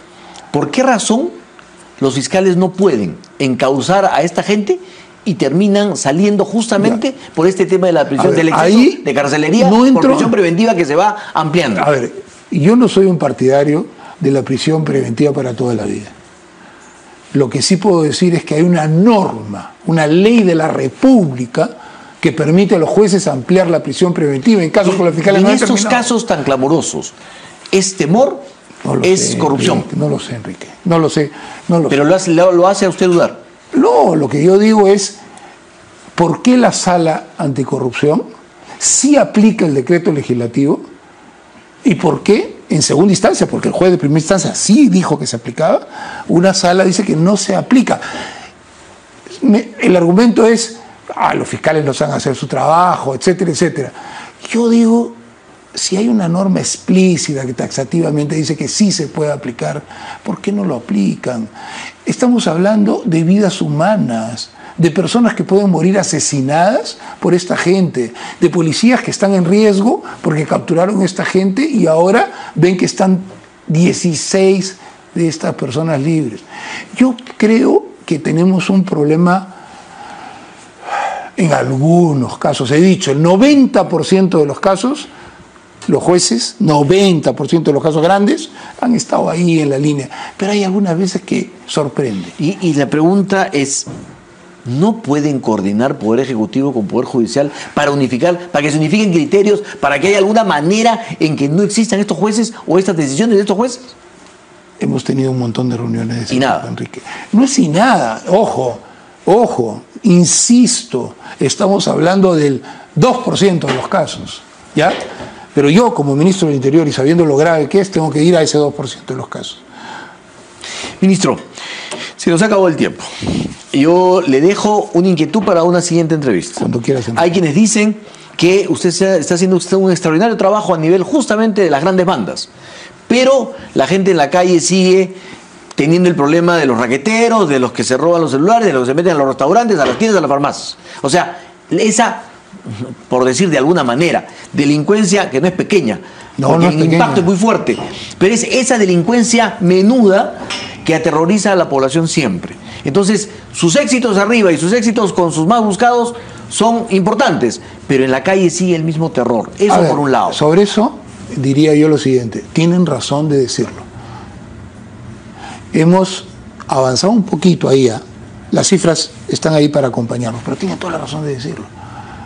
¿por qué razón los fiscales no pueden encauzar a esta gente y terminan saliendo justamente por este tema de la prisión, del exceso de carcelería, por prisión preventiva que se va ampliando? A ver, yo no soy un partidario de la prisión preventiva para toda la vida. Lo que sí puedo decir es que hay una norma, una ley de la República que permite a los jueces ampliar la prisión preventiva en casos que los fiscales no han terminado. En estos casos tan clamorosos, ¿es temor? No ¿Es sé, corrupción? Enrique, no lo sé, Enrique. No lo sé. Pero lo hace a usted dudar. No, lo que yo digo es, ¿por qué la Sala Anticorrupción sí aplica el decreto legislativo? ¿Y por qué en segunda instancia? Porque el juez de primera instancia sí dijo que se aplicaba, una sala dice que no se aplica. El argumento es, los fiscales no saben hacer su trabajo, etcétera, etcétera. Yo digo, si hay una norma explícita que taxativamente dice que sí se puede aplicar, ¿por qué no lo aplican? Estamos hablando de vidas humanas, de personas que pueden morir asesinadas por esta gente, de policías que están en riesgo porque capturaron a esta gente y ahora ven que están 16 de estas personas libres. Yo creo que tenemos un problema en algunos casos. He dicho, el 90% de los casos, los jueces, 90% de los casos grandes, han estado ahí en la línea. Pero hay algunas veces que sorprende. Y la pregunta es, ¿no pueden coordinar Poder Ejecutivo con Poder Judicial para unificar, para que se unifiquen criterios, para que haya alguna manera en que no existan estos jueces o estas decisiones de estos jueces? Hemos tenido un montón de reuniones de ese tipo, nada. Enrique. No es y nada. Ojo, insisto, estamos hablando del 2% de los casos, ¿ya? Pero yo, como ministro del Interior y sabiendo lo grave que es, tengo que ir a ese 2% de los casos. Ministro, se nos acabó el tiempo. Yo le dejo una inquietud para una siguiente entrevista. Cuando quieras. Hay quienes dicen que usted está haciendo un extraordinario trabajo a nivel justamente de las grandes bandas, pero la gente en la calle sigue teniendo el problema de los raqueteros, de los que se roban los celulares, de los que se meten a los restaurantes, a las tiendas, a las farmacias. O sea, esa, por decir de alguna manera, delincuencia que no es pequeña, porque el impacto es muy fuerte, pero es esa delincuencia menuda que aterroriza a la población siempre. Entonces, sus éxitos arriba y sus éxitos con sus más buscados son importantes, pero en la calle sigue el mismo terror. Eso por un lado. Sobre eso diría yo lo siguiente, tienen razón de decirlo. Hemos avanzado un poquito ahí, las cifras están ahí para acompañarnos, pero tienen toda la razón de decirlo.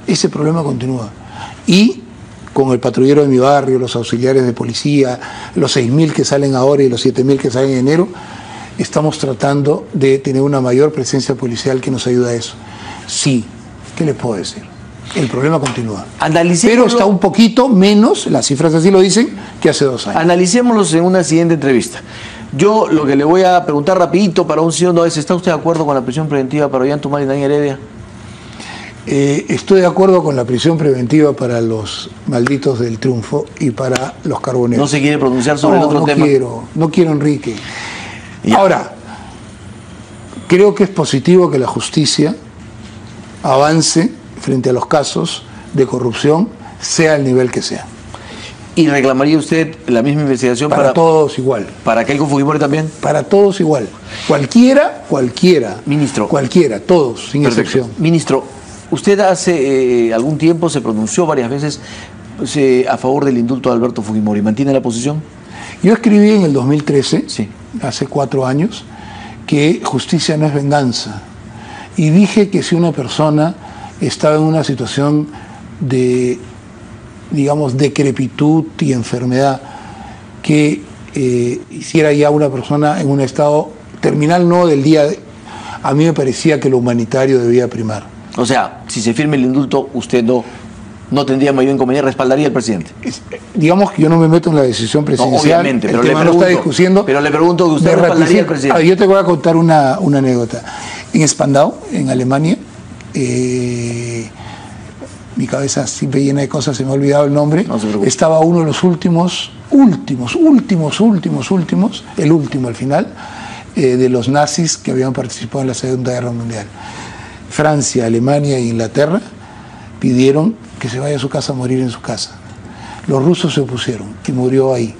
Ese problema continúa. Y con el patrullero de mi barrio, los auxiliares de policía, los 6.000 que salen ahora y los 7.000 que salen en enero, estamos tratando de tener una mayor presencia policial que nos ayude a eso. Sí, ¿qué les puedo decir? El problema continúa. Pero está un poquito menos, las cifras así lo dicen, que hace 2 años. Analicémoslos en una siguiente entrevista. Yo lo que le voy a preguntar rapidito para un sí o no es, ¿está usted de acuerdo con la prisión preventiva para Ollanta y Daniel Heredia? Estoy de acuerdo con la prisión preventiva para los malditos del Triunfo y para los carboneros. ¿No se quiere pronunciar sobre el otro tema? No quiero, Enrique. Ya. Ahora, creo que es positivo que la justicia avance frente a los casos de corrupción, sea el nivel que sea. ¿Y reclamaría usted la misma investigación para todos igual? ¿Para Keiko Fujimori también? Para todos igual. Cualquiera. Ministro. Cualquiera, todos, sin excepción. Ministro, usted hace algún tiempo se pronunció varias veces a favor del indulto de Alberto Fujimori. ¿Mantiene la posición? Yo escribí en el 2013, sí, hace 4 años, que justicia no es venganza. Y dije que si una persona estaba en una situación de, digamos, decrepitud y enfermedad, que hiciera ya una persona en un estado terminal, no del día, a mí me parecía que lo humanitario debía primar. O sea, si se firme el indulto, usted no tendría mayor inconveniente, respaldaría al presidente. Digamos que yo no me meto en la decisión presidencial, no, obviamente, pero el tema no está discutiendo. Pero le pregunto que usted respaldaría al presidente. Yo te voy a contar una anécdota. En Spandau, en Alemania, mi cabeza siempre llena de cosas, se me ha olvidado el nombre, estaba uno de los últimos, el último al final, de los nazis que habían participado en la Segunda Guerra Mundial. Francia, Alemania e Inglaterra pidieron que se vaya a su casa a morir en su casa. Los rusos se opusieron y murió ahí.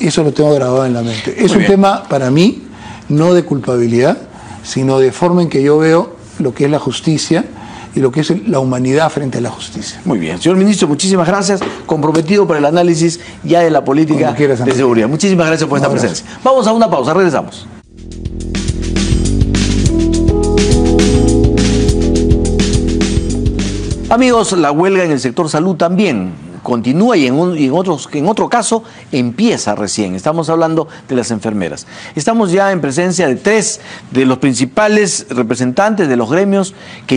Eso lo tengo grabado en la mente. Es un tema para mí no de culpabilidad, sino de forma en que yo veo lo que es la justicia y lo que es la humanidad frente a la justicia. Muy bien. Señor ministro, muchísimas gracias. Comprometido para el análisis ya de la política de seguridad. Muchísimas gracias por esta presencia. Vamos a una pausa, regresamos. Amigos, la huelga en el sector salud también continúa y en otro caso empieza recién. Estamos hablando de las enfermeras. Estamos ya en presencia de 3 de los principales representantes de los gremios que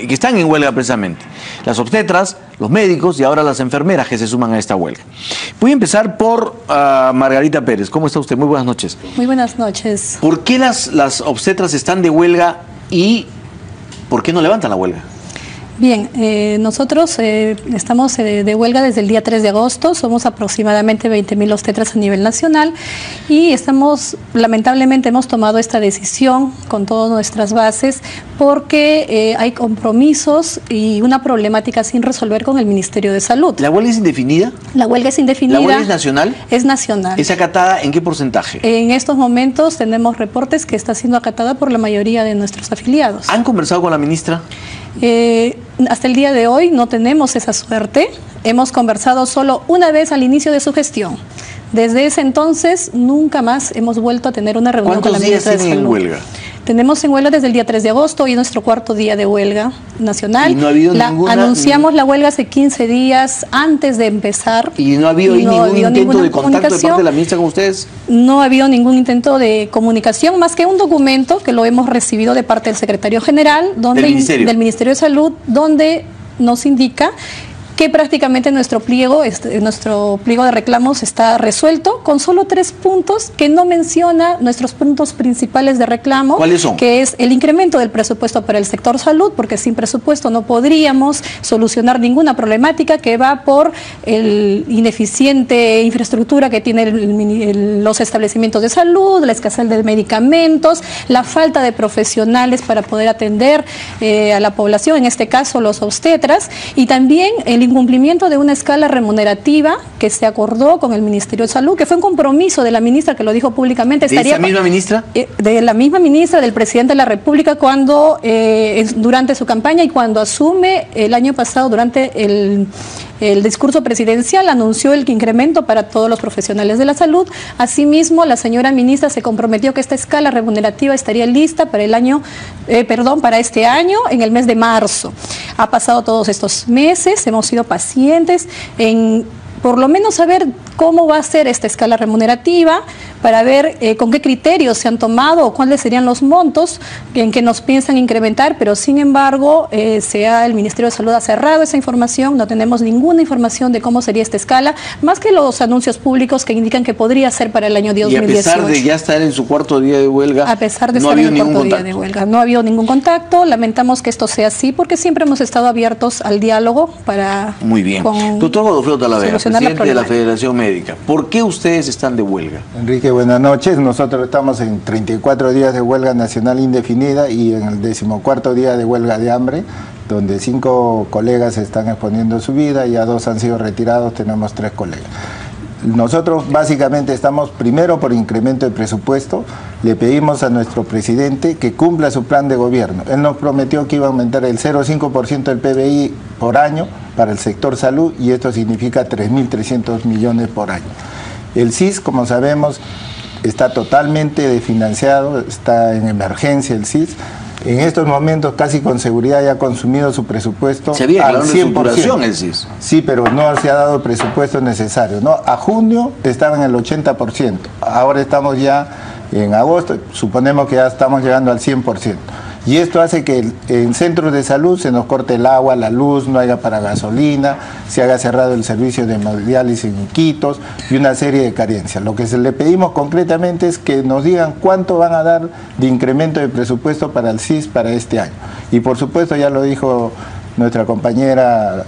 están en huelga precisamente. Las obstetras, los médicos y ahora las enfermeras que se suman a esta huelga. Voy a empezar por Margarita Pérez. ¿Cómo está usted? Muy buenas noches. Muy buenas noches. ¿Por qué las obstetras están de huelga y por qué no levantan la huelga? Bien, nosotros estamos de huelga desde el día 3 de agosto, somos aproximadamente 20.000 obstetras a nivel nacional y lamentablemente hemos tomado esta decisión con todas nuestras bases porque hay compromisos y una problemática sin resolver con el Ministerio de Salud. ¿La huelga es indefinida? La huelga es indefinida. ¿La huelga es nacional? Es nacional. ¿Es acatada en qué porcentaje? En estos momentos tenemos reportes que está siendo acatada por la mayoría de nuestros afiliados. ¿Han conversado con la ministra? Hasta el día de hoy no tenemos esa suerte. Hemos conversado solo una vez al inicio de su gestión. Desde ese entonces nunca más hemos vuelto a tener una reunión con la ministra de Salud. ¿Cuántos días tienen en huelga? Tenemos en huelga desde el día 3 de agosto y es nuestro 4º día de huelga nacional. ¿Y no ha habido anunciamos la huelga hace 15 días antes de empezar. ¿Y no ha habido ningún intento de contacto de parte de la ministra con ustedes? No ha habido ningún intento de comunicación, más que un documento que lo hemos recibido de parte del secretario general del Ministerio de Salud, donde nos indica que prácticamente nuestro pliego de reclamos está resuelto con solo 3 puntos que no menciona nuestros puntos principales de reclamo. ¿Cuáles son? Que es el incremento del presupuesto para el sector salud, porque sin presupuesto no podríamos solucionar ninguna problemática que va por el ineficiente infraestructura que tienen los establecimientos de salud, la escasez de medicamentos, la falta de profesionales para poder atender a la población, en este caso los obstetras, y también el incumplimiento de una escala remunerativa que se acordó con el Ministerio de Salud, que fue un compromiso de la ministra que lo dijo públicamente. ¿De esa misma ministra? De la misma ministra, del presidente de la República, cuando durante su campaña y cuando asume el año pasado durante el discurso presidencial anunció el incremento para todos los profesionales de la salud. Asimismo, la señora ministra se comprometió que esta escala remunerativa estaría lista para para este año, en el mes de marzo. Ha pasado todos estos meses, hemos sido pacientes en por lo menos saber cómo va a ser esta escala remunerativa, para ver con qué criterios se han tomado o cuáles serían los montos en que nos piensan incrementar, pero sin embargo el Ministerio de Salud ha cerrado esa información, no tenemos ninguna información de cómo sería esta escala, más que los anuncios públicos que indican que podría ser para el año 2018. Y a pesar de ya estar en su 4º día de huelga, a pesar de estar en el 4º día de huelga, no ha habido ningún contacto, lamentamos que esto sea así, porque siempre hemos estado abiertos al diálogo para... Muy bien. Doctor Godofredo Talavera, presidente de la Federación Médica, ¿por qué ustedes están de huelga? Enrique, buenas noches. Nosotros estamos en 34 días de huelga nacional indefinida y en el 14º día de huelga de hambre, donde 5 colegas están exponiendo su vida, ya 2 han sido retirados, tenemos 3 colegas. Nosotros básicamente estamos primero por incremento de presupuesto. Le pedimos a nuestro presidente que cumpla su plan de gobierno. Él nos prometió que iba a aumentar el 0,5% del PBI por año para el sector salud, y esto significa 3.300 millones por año. El CIS, como sabemos, está totalmente desfinanciado, está en emergencia el CIS. En estos momentos casi con seguridad ya ha consumido su presupuesto se había al 100%. El CIS. Sí, pero no se ha dado el presupuesto necesario, ¿no? A junio estaba en el 80%, ahora estamos ya en agosto, suponemos que ya estamos llegando al 100%. Y esto hace que en centros de salud se nos corte el agua, la luz, no haya para gasolina, se haga cerrado el servicio de hemodiálisis en Iquitos y una serie de carencias. Lo que le pedimos concretamente es que nos digan cuánto van a dar de incremento de presupuesto para el CIS para este año. Y por supuesto, ya lo dijo nuestra compañera,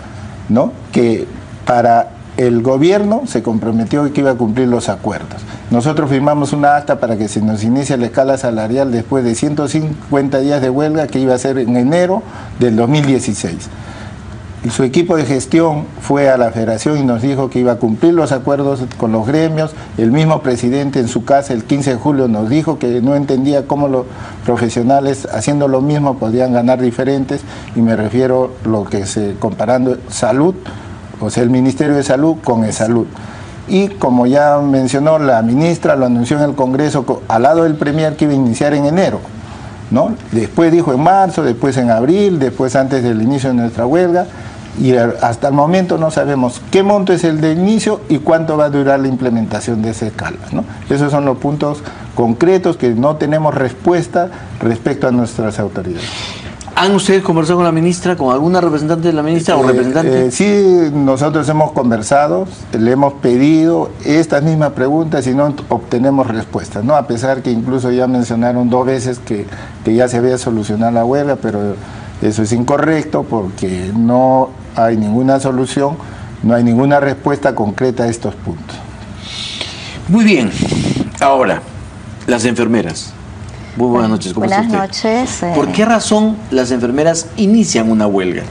¿no?, que para el gobierno se comprometió que iba a cumplir los acuerdos. Nosotros firmamos una acta para que se nos inicie la escala salarial después de 150 días de huelga, que iba a ser en enero del 2016. Y su equipo de gestión fue a la federación y nos dijo que iba a cumplir los acuerdos con los gremios. El mismo presidente en su casa el 15 de julio nos dijo que no entendía cómo los profesionales haciendo lo mismo podían ganar diferentes, y me refiero a lo que se comparando salud, o sea, el Ministerio de Salud con Salud. Y como ya mencionó la ministra, lo anunció en el Congreso al lado del Premier, que iba a iniciar en enero, ¿no? Después dijo en marzo, después en abril, después antes del inicio de nuestra huelga, y hasta el momento no sabemos qué monto es el de inicio y cuánto va a durar la implementación de esa escala, ¿no? Esos son los puntos concretos que no tenemos respuesta respecto a nuestras autoridades. ¿Han ustedes conversado con la ministra, con alguna representante de la ministra o representante? Sí, nosotros hemos conversado, le hemos pedido estas mismas preguntas y no obtenemos respuestas, ¿no? A pesar que incluso ya mencionaron 2 veces que ya se había solucionado la huelga, pero eso es incorrecto porque no hay ninguna solución, no hay ninguna respuesta concreta a estos puntos. Muy bien. Ahora, las enfermeras. Muy buenas noches. ¿Cómo está usted? Buenas noches. ¿Por qué razón las enfermeras inician una huelga?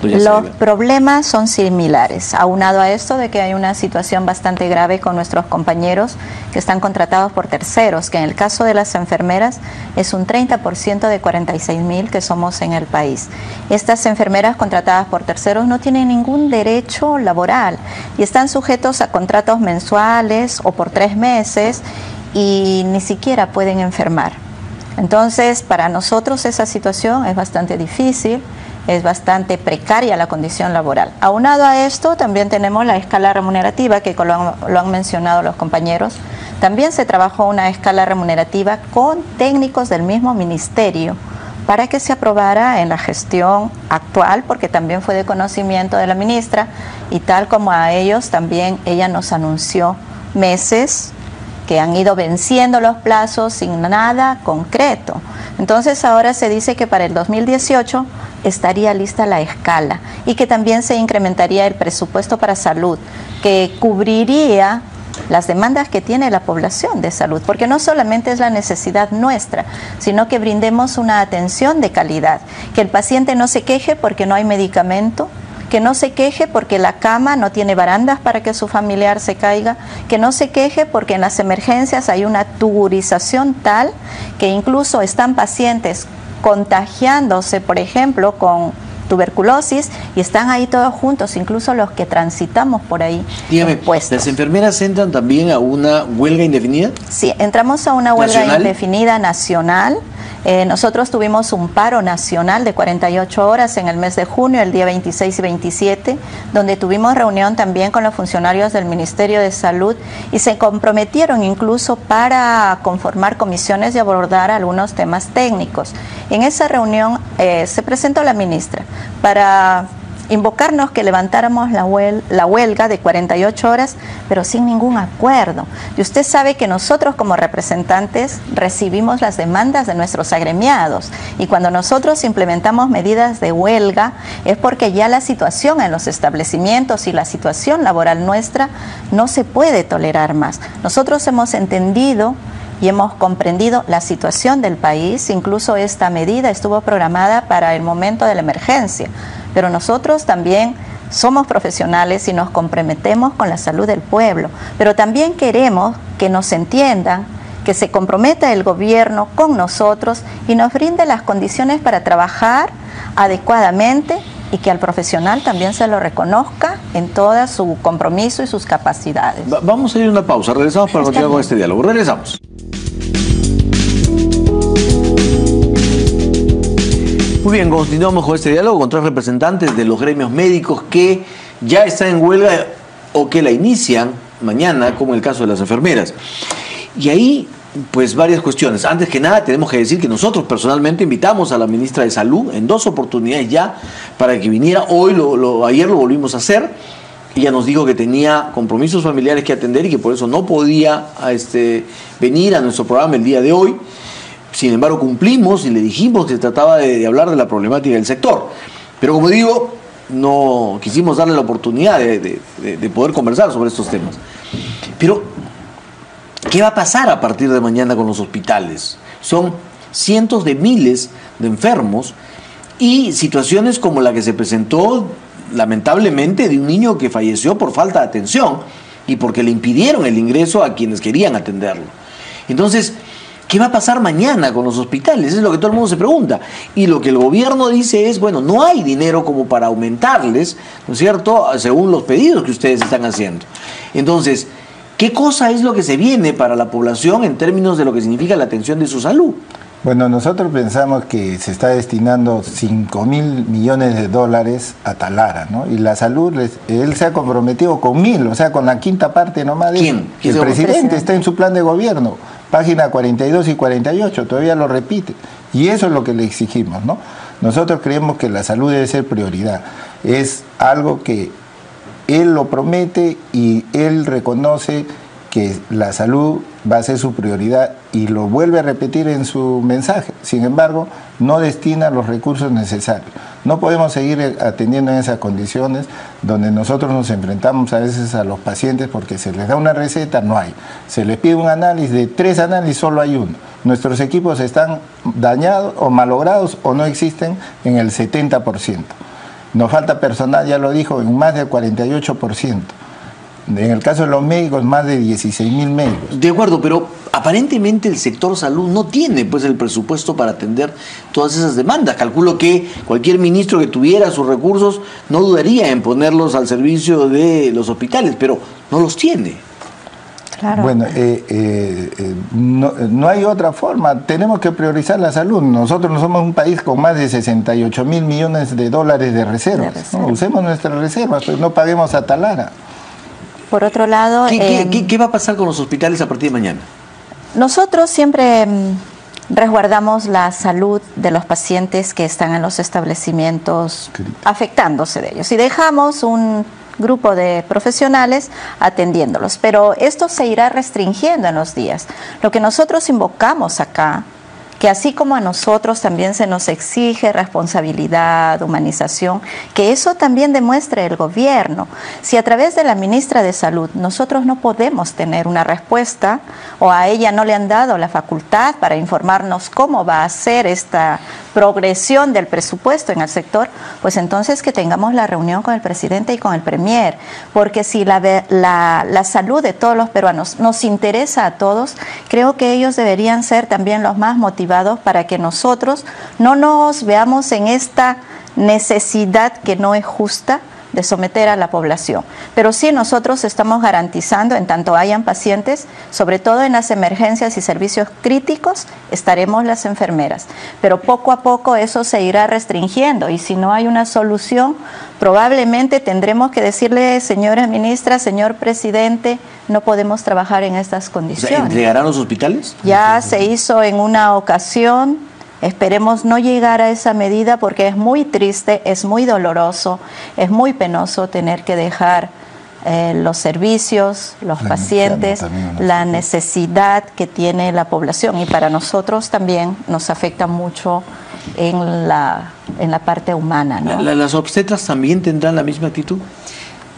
Los problemas son similares, aunado a esto de que hay una situación bastante grave con nuestros compañeros que están contratados por terceros, que en el caso de las enfermeras es un 30% de 46.000 que somos en el país. Estas enfermeras contratadas por terceros no tienen ningún derecho laboral y están sujetos a contratos mensuales o por 3 meses y ni siquiera pueden enfermar. Entonces, para nosotros esa situación es bastante difícil, es bastante precaria la condición laboral. Aunado a esto, también tenemos la escala remunerativa, que lo han mencionado los compañeros. También se trabajó una escala remunerativa con técnicos del mismo ministerio para que se aprobara en la gestión actual, porque también fue de conocimiento de la ministra, y tal como a ellos también ella nos anunció meses que han ido venciendo los plazos sin nada concreto. Entonces ahora se dice que para el 2018 estaría lista la escala y que también se incrementaría el presupuesto para salud, que cubriría las demandas que tiene la población de salud, porque no solamente es la necesidad nuestra, sino que brindemos una atención de calidad, que el paciente no se queje porque no hay medicamento, que no se queje porque la cama no tiene barandas para que su familiar se caiga, que no se queje porque en las emergencias hay una tuburización tal que incluso están pacientes contagiándose, por ejemplo, con tuberculosis y están ahí todos juntos, incluso los que transitamos por ahí. Dígame, ¿las enfermeras entran también a una huelga indefinida? Sí, entramos a una huelga indefinida nacional. Nosotros tuvimos un paro nacional de 48 horas en el mes de junio, el día 26 y 27, donde tuvimos reunión también con los funcionarios del Ministerio de Salud y se comprometieron incluso para conformar comisiones y abordar algunos temas técnicos. En esa reunión se presentó la ministra para invocarnos que levantáramos la huelga de 48 horas, pero sin ningún acuerdo. Y usted sabe que nosotros como representantes recibimos las demandas de nuestros agremiados y cuando nosotros implementamos medidas de huelga es porque ya la situación en los establecimientos y la situación laboral nuestra no se puede tolerar más. Nosotros hemos entendido y hemos comprendido la situación del país, incluso esta medida estuvo programada para el momento de la emergencia, pero nosotros también somos profesionales y nos comprometemos con la salud del pueblo, pero también queremos que nos entiendan, que se comprometa el gobierno con nosotros y nos brinde las condiciones para trabajar adecuadamente y que al profesional también se lo reconozca en todo su compromiso y sus capacidades. Vamos a ir a una pausa, regresamos para continuar con este diálogo. Regresamos. Muy bien, continuamos con este diálogo con 3 representantes de los gremios médicos que ya están en huelga o que la inician mañana, como el caso de las enfermeras. Y ahí, pues, varias cuestiones. Antes que nada, tenemos que decir que nosotros personalmente invitamos a la ministra de Salud en 2 oportunidades ya para que viniera. Hoy, ayer lo volvimos a hacer. Ella nos dijo que tenía compromisos familiares que atender y que por eso no podía venir a nuestro programa el día de hoy. Sin embargo, cumplimos y le dijimos que se trataba de hablar de la problemática del sector. Pero como digo, no quisimos darle la oportunidad de poder conversar sobre estos temas. Pero, ¿Qué va a pasar a partir de mañana con los hospitales? Son cientos de miles de enfermos y situaciones como la que se presentó lamentablemente de un niño que falleció por falta de atención y porque le impidieron el ingreso a quienes querían atenderlo. Entonces, ¿qué va a pasar mañana con los hospitales? Eso es lo que todo el mundo se pregunta. Y lo que el gobierno dice es, bueno, no hay dinero como para aumentarles, ¿no es cierto?, según los pedidos que ustedes están haciendo. Entonces, ¿qué cosa es lo que se viene para la población en términos de lo que significa la atención de su salud? Bueno, nosotros pensamos que se está destinando 5.000 millones de dólares a Talara, ¿no? Y la salud, él se ha comprometido con 1.000, o sea, con la quinta parte nomás de ¿Quién? El presidente está en su plan de gobierno, página 42 y 48, todavía lo repite. Y eso es lo que le exigimos, ¿no? Nosotros creemos que la salud debe ser prioridad. Es algo que él lo promete y él reconoce que la salud va a ser su prioridad y lo vuelve a repetir en su mensaje. Sin embargo, no destina los recursos necesarios. No podemos seguir atendiendo en esas condiciones donde nosotros nos enfrentamos a veces a los pacientes porque se les da una receta, no hay. Se les pide un análisis, de 3 análisis solo hay uno. Nuestros equipos están dañados o malogrados o no existen en el 70%. Nos falta personal, ya lo dijo, en más del 48%. En el caso de los médicos, más de 16.000 médicos. De acuerdo, pero aparentemente el sector salud no tiene pues el presupuesto para atender todas esas demandas. Calculo que cualquier ministro que tuviera sus recursos no dudaría en ponerlos al servicio de los hospitales, pero no los tiene. Claro. Bueno, no hay otra forma. Tenemos que priorizar la salud. Nosotros no somos un país con más de 68.000 millones de dólares de reservas. ¿No? Usemos nuestras reservas, pues no paguemos a Talara. Por otro lado... ¿Qué va a pasar con los hospitales a partir de mañana? Nosotros siempre resguardamos la salud de los pacientes que están en los establecimientos afectándose de ellos y dejamos un grupo de profesionales atendiéndolos, pero esto se irá restringiendo en los días. Lo que nosotros invocamos acá, que así como a nosotros también se nos exige responsabilidad, humanización, que eso también demuestre el gobierno. Si a través de la ministra de Salud nosotros no podemos tener una respuesta o a ella no le han dado la facultad para informarnos cómo va a ser esta progresión del presupuesto en el sector, pues entonces que tengamos la reunión con el presidente y con el premier, porque si la salud de todos los peruanos nos interesa a todos, creo que ellos deberían ser también los más motivados para que nosotros no nos veamos en esta necesidad que no es justa de someter a la población. Pero sí nosotros estamos garantizando, en tanto hayan pacientes, sobre todo en las emergencias y servicios críticos, estaremos las enfermeras. Pero poco a poco eso se irá restringiendo y si no hay una solución, probablemente tendremos que decirle, señora ministra, señor presidente, no podemos trabajar en estas condiciones. ¿Se entregarán los hospitales? Ya se hizo en una ocasión. Esperemos no llegar a esa medida porque es muy triste, es muy doloroso, es muy penoso tener que dejar los servicios, los pacientes, la necesidad que tiene la población y para nosotros también nos afecta mucho en la parte humana, ¿no? ¿Las obstetras también tendrán la misma actitud?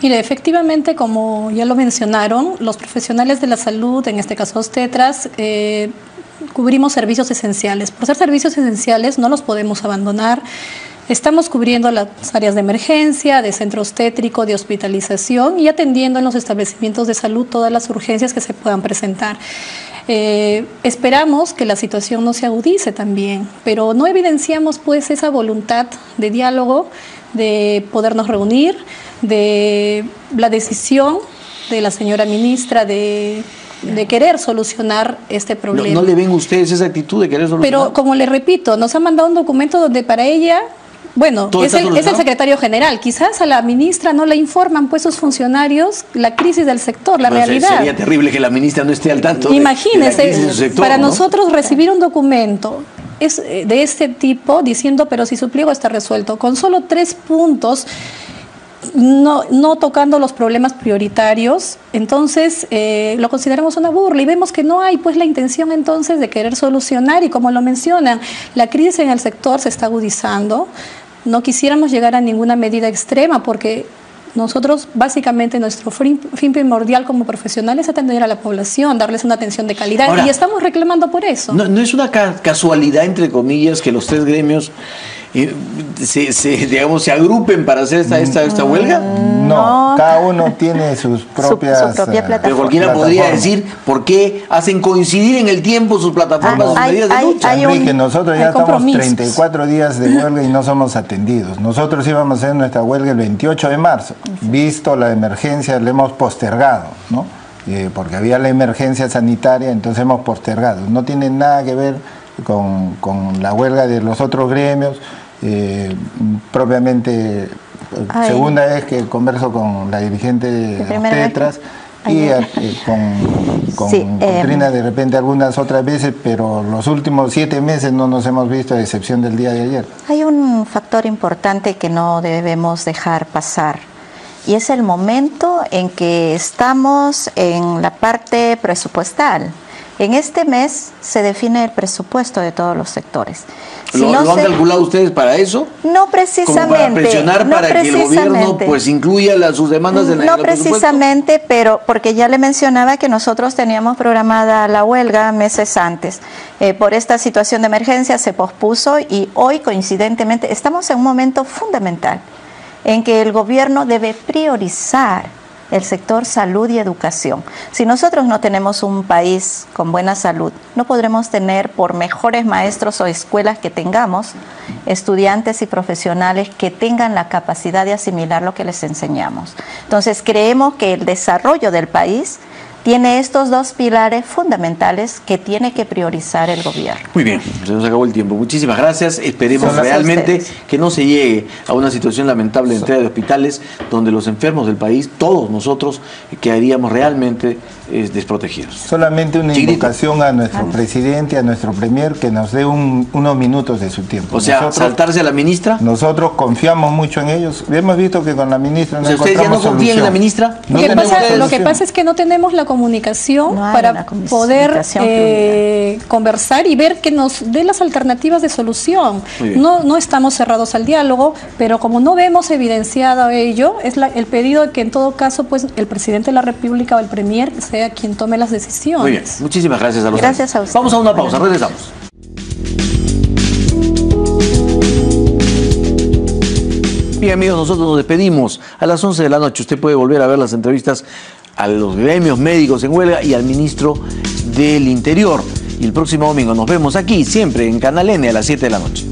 Mire, efectivamente, como ya lo mencionaron, los profesionales de la salud, en este caso obstetras, cubrimos servicios esenciales. Por ser servicios esenciales no los podemos abandonar. Estamos cubriendo las áreas de emergencia, de centro obstétrico, de hospitalización y atendiendo en los establecimientos de salud todas las urgencias que se puedan presentar. Esperamos que la situación no se agudice también, pero no evidenciamos pues esa voluntad de diálogo, de podernos reunir, de la decisión de la señora ministra de querer solucionar este problema. ¿No le ven ustedes esa actitud de querer solucionar? Pero como le repito, nos han mandado un documento donde para ella, bueno, es el secretario general, quizás a la ministra no le informan pues sus funcionarios la crisis del sector, la realidad. Sería terrible que la ministra no esté al tanto. Imagínese, de la crisis del sector, para ¿no? Nosotros recibir un documento de este tipo diciendo, pero si su pliego está resuelto, con solo 3 puntos, no tocando los problemas prioritarios, entonces lo consideramos una burla y vemos que no hay pues la intención entonces de querer solucionar y como lo mencionan, la crisis en el sector se está agudizando, no quisiéramos llegar a ninguna medida extrema porque Nosotros, básicamente, nuestro fin primordial como profesionales es atender a la población, darles una atención de calidad. Ahora, y estamos reclamando por eso. No es una casualidad, entre comillas, que los tres gremios se agrupen para hacer esta huelga? No, cada uno tiene sus propias su propia plataforma. Pero cualquiera podría decir por qué hacen coincidir en el tiempo sus plataformas, sus medidas de lucha. Enrique, nosotros ya estamos 34 días de huelga y no somos atendidos. Nosotros íbamos a hacer nuestra huelga el 28 de marzo. Visto la emergencia, la hemos postergado, ¿no? Porque había la emergencia sanitaria, entonces hemos postergado. No tiene nada que ver con la huelga de los otros gremios. Propiamente, segunda vez que converso con la dirigente de Tetras y con Trina de repente algunas otras veces, pero los últimos 7 meses no nos hemos visto, a excepción del día de ayer. Hay un factor importante que no debemos dejar pasar, y es el momento en que estamos en la parte presupuestal. En este mes se define el presupuesto de todos los sectores. ¿Lo han calculado ustedes para eso? No precisamente. ¿Como para presionar para que el gobierno pues incluya sus demandas en el presupuesto? No precisamente, pero porque ya le mencionaba que nosotros teníamos programada la huelga meses antes. Por esta situación de emergencia se pospuso y hoy, coincidentemente, estamos en un momento fundamental en que el gobierno debe priorizar el sector salud y educación. Si nosotros no tenemos un país con buena salud, no podremos tener, por mejores maestros o escuelas que tengamos, estudiantes y profesionales que tengan la capacidad de asimilar lo que les enseñamos. Entonces, creemos que el desarrollo del país tiene estos dos pilares fundamentales que tiene que priorizar el gobierno. Muy bien, se nos acabó el tiempo. Muchísimas gracias. Esperemos realmente que no se llegue a una situación lamentable de entrega de hospitales donde los enfermos del país, todos nosotros, quedaríamos realmente desprotegidos. Solamente una invocación a nuestro presidente, a nuestro premier, que nos dé unos minutos de su tiempo. O sea, saltarse a la ministra. Nosotros confiamos mucho en ellos. Hemos visto que con la ministra no ¿ustedes ya no confían en la ministra? Lo que pasa es que no tenemos la comunicación para poder conversar y ver que nos dé las alternativas de solución. No estamos cerrados al diálogo, pero como no vemos evidenciado ello, es el pedido de que en todo caso pues el presidente de la República o el premier sea quien tome las decisiones. Muy bien, muchísimas gracias a los tres. Gracias a usted. Vamos a una pausa, regresamos. Bien, amigos, nosotros nos despedimos a las 11 de la noche. Usted puede volver a ver las entrevistas a los gremios médicos en huelga y al ministro del Interior. Y el próximo domingo nos vemos aquí, siempre en Canal N, a las 7 de la noche.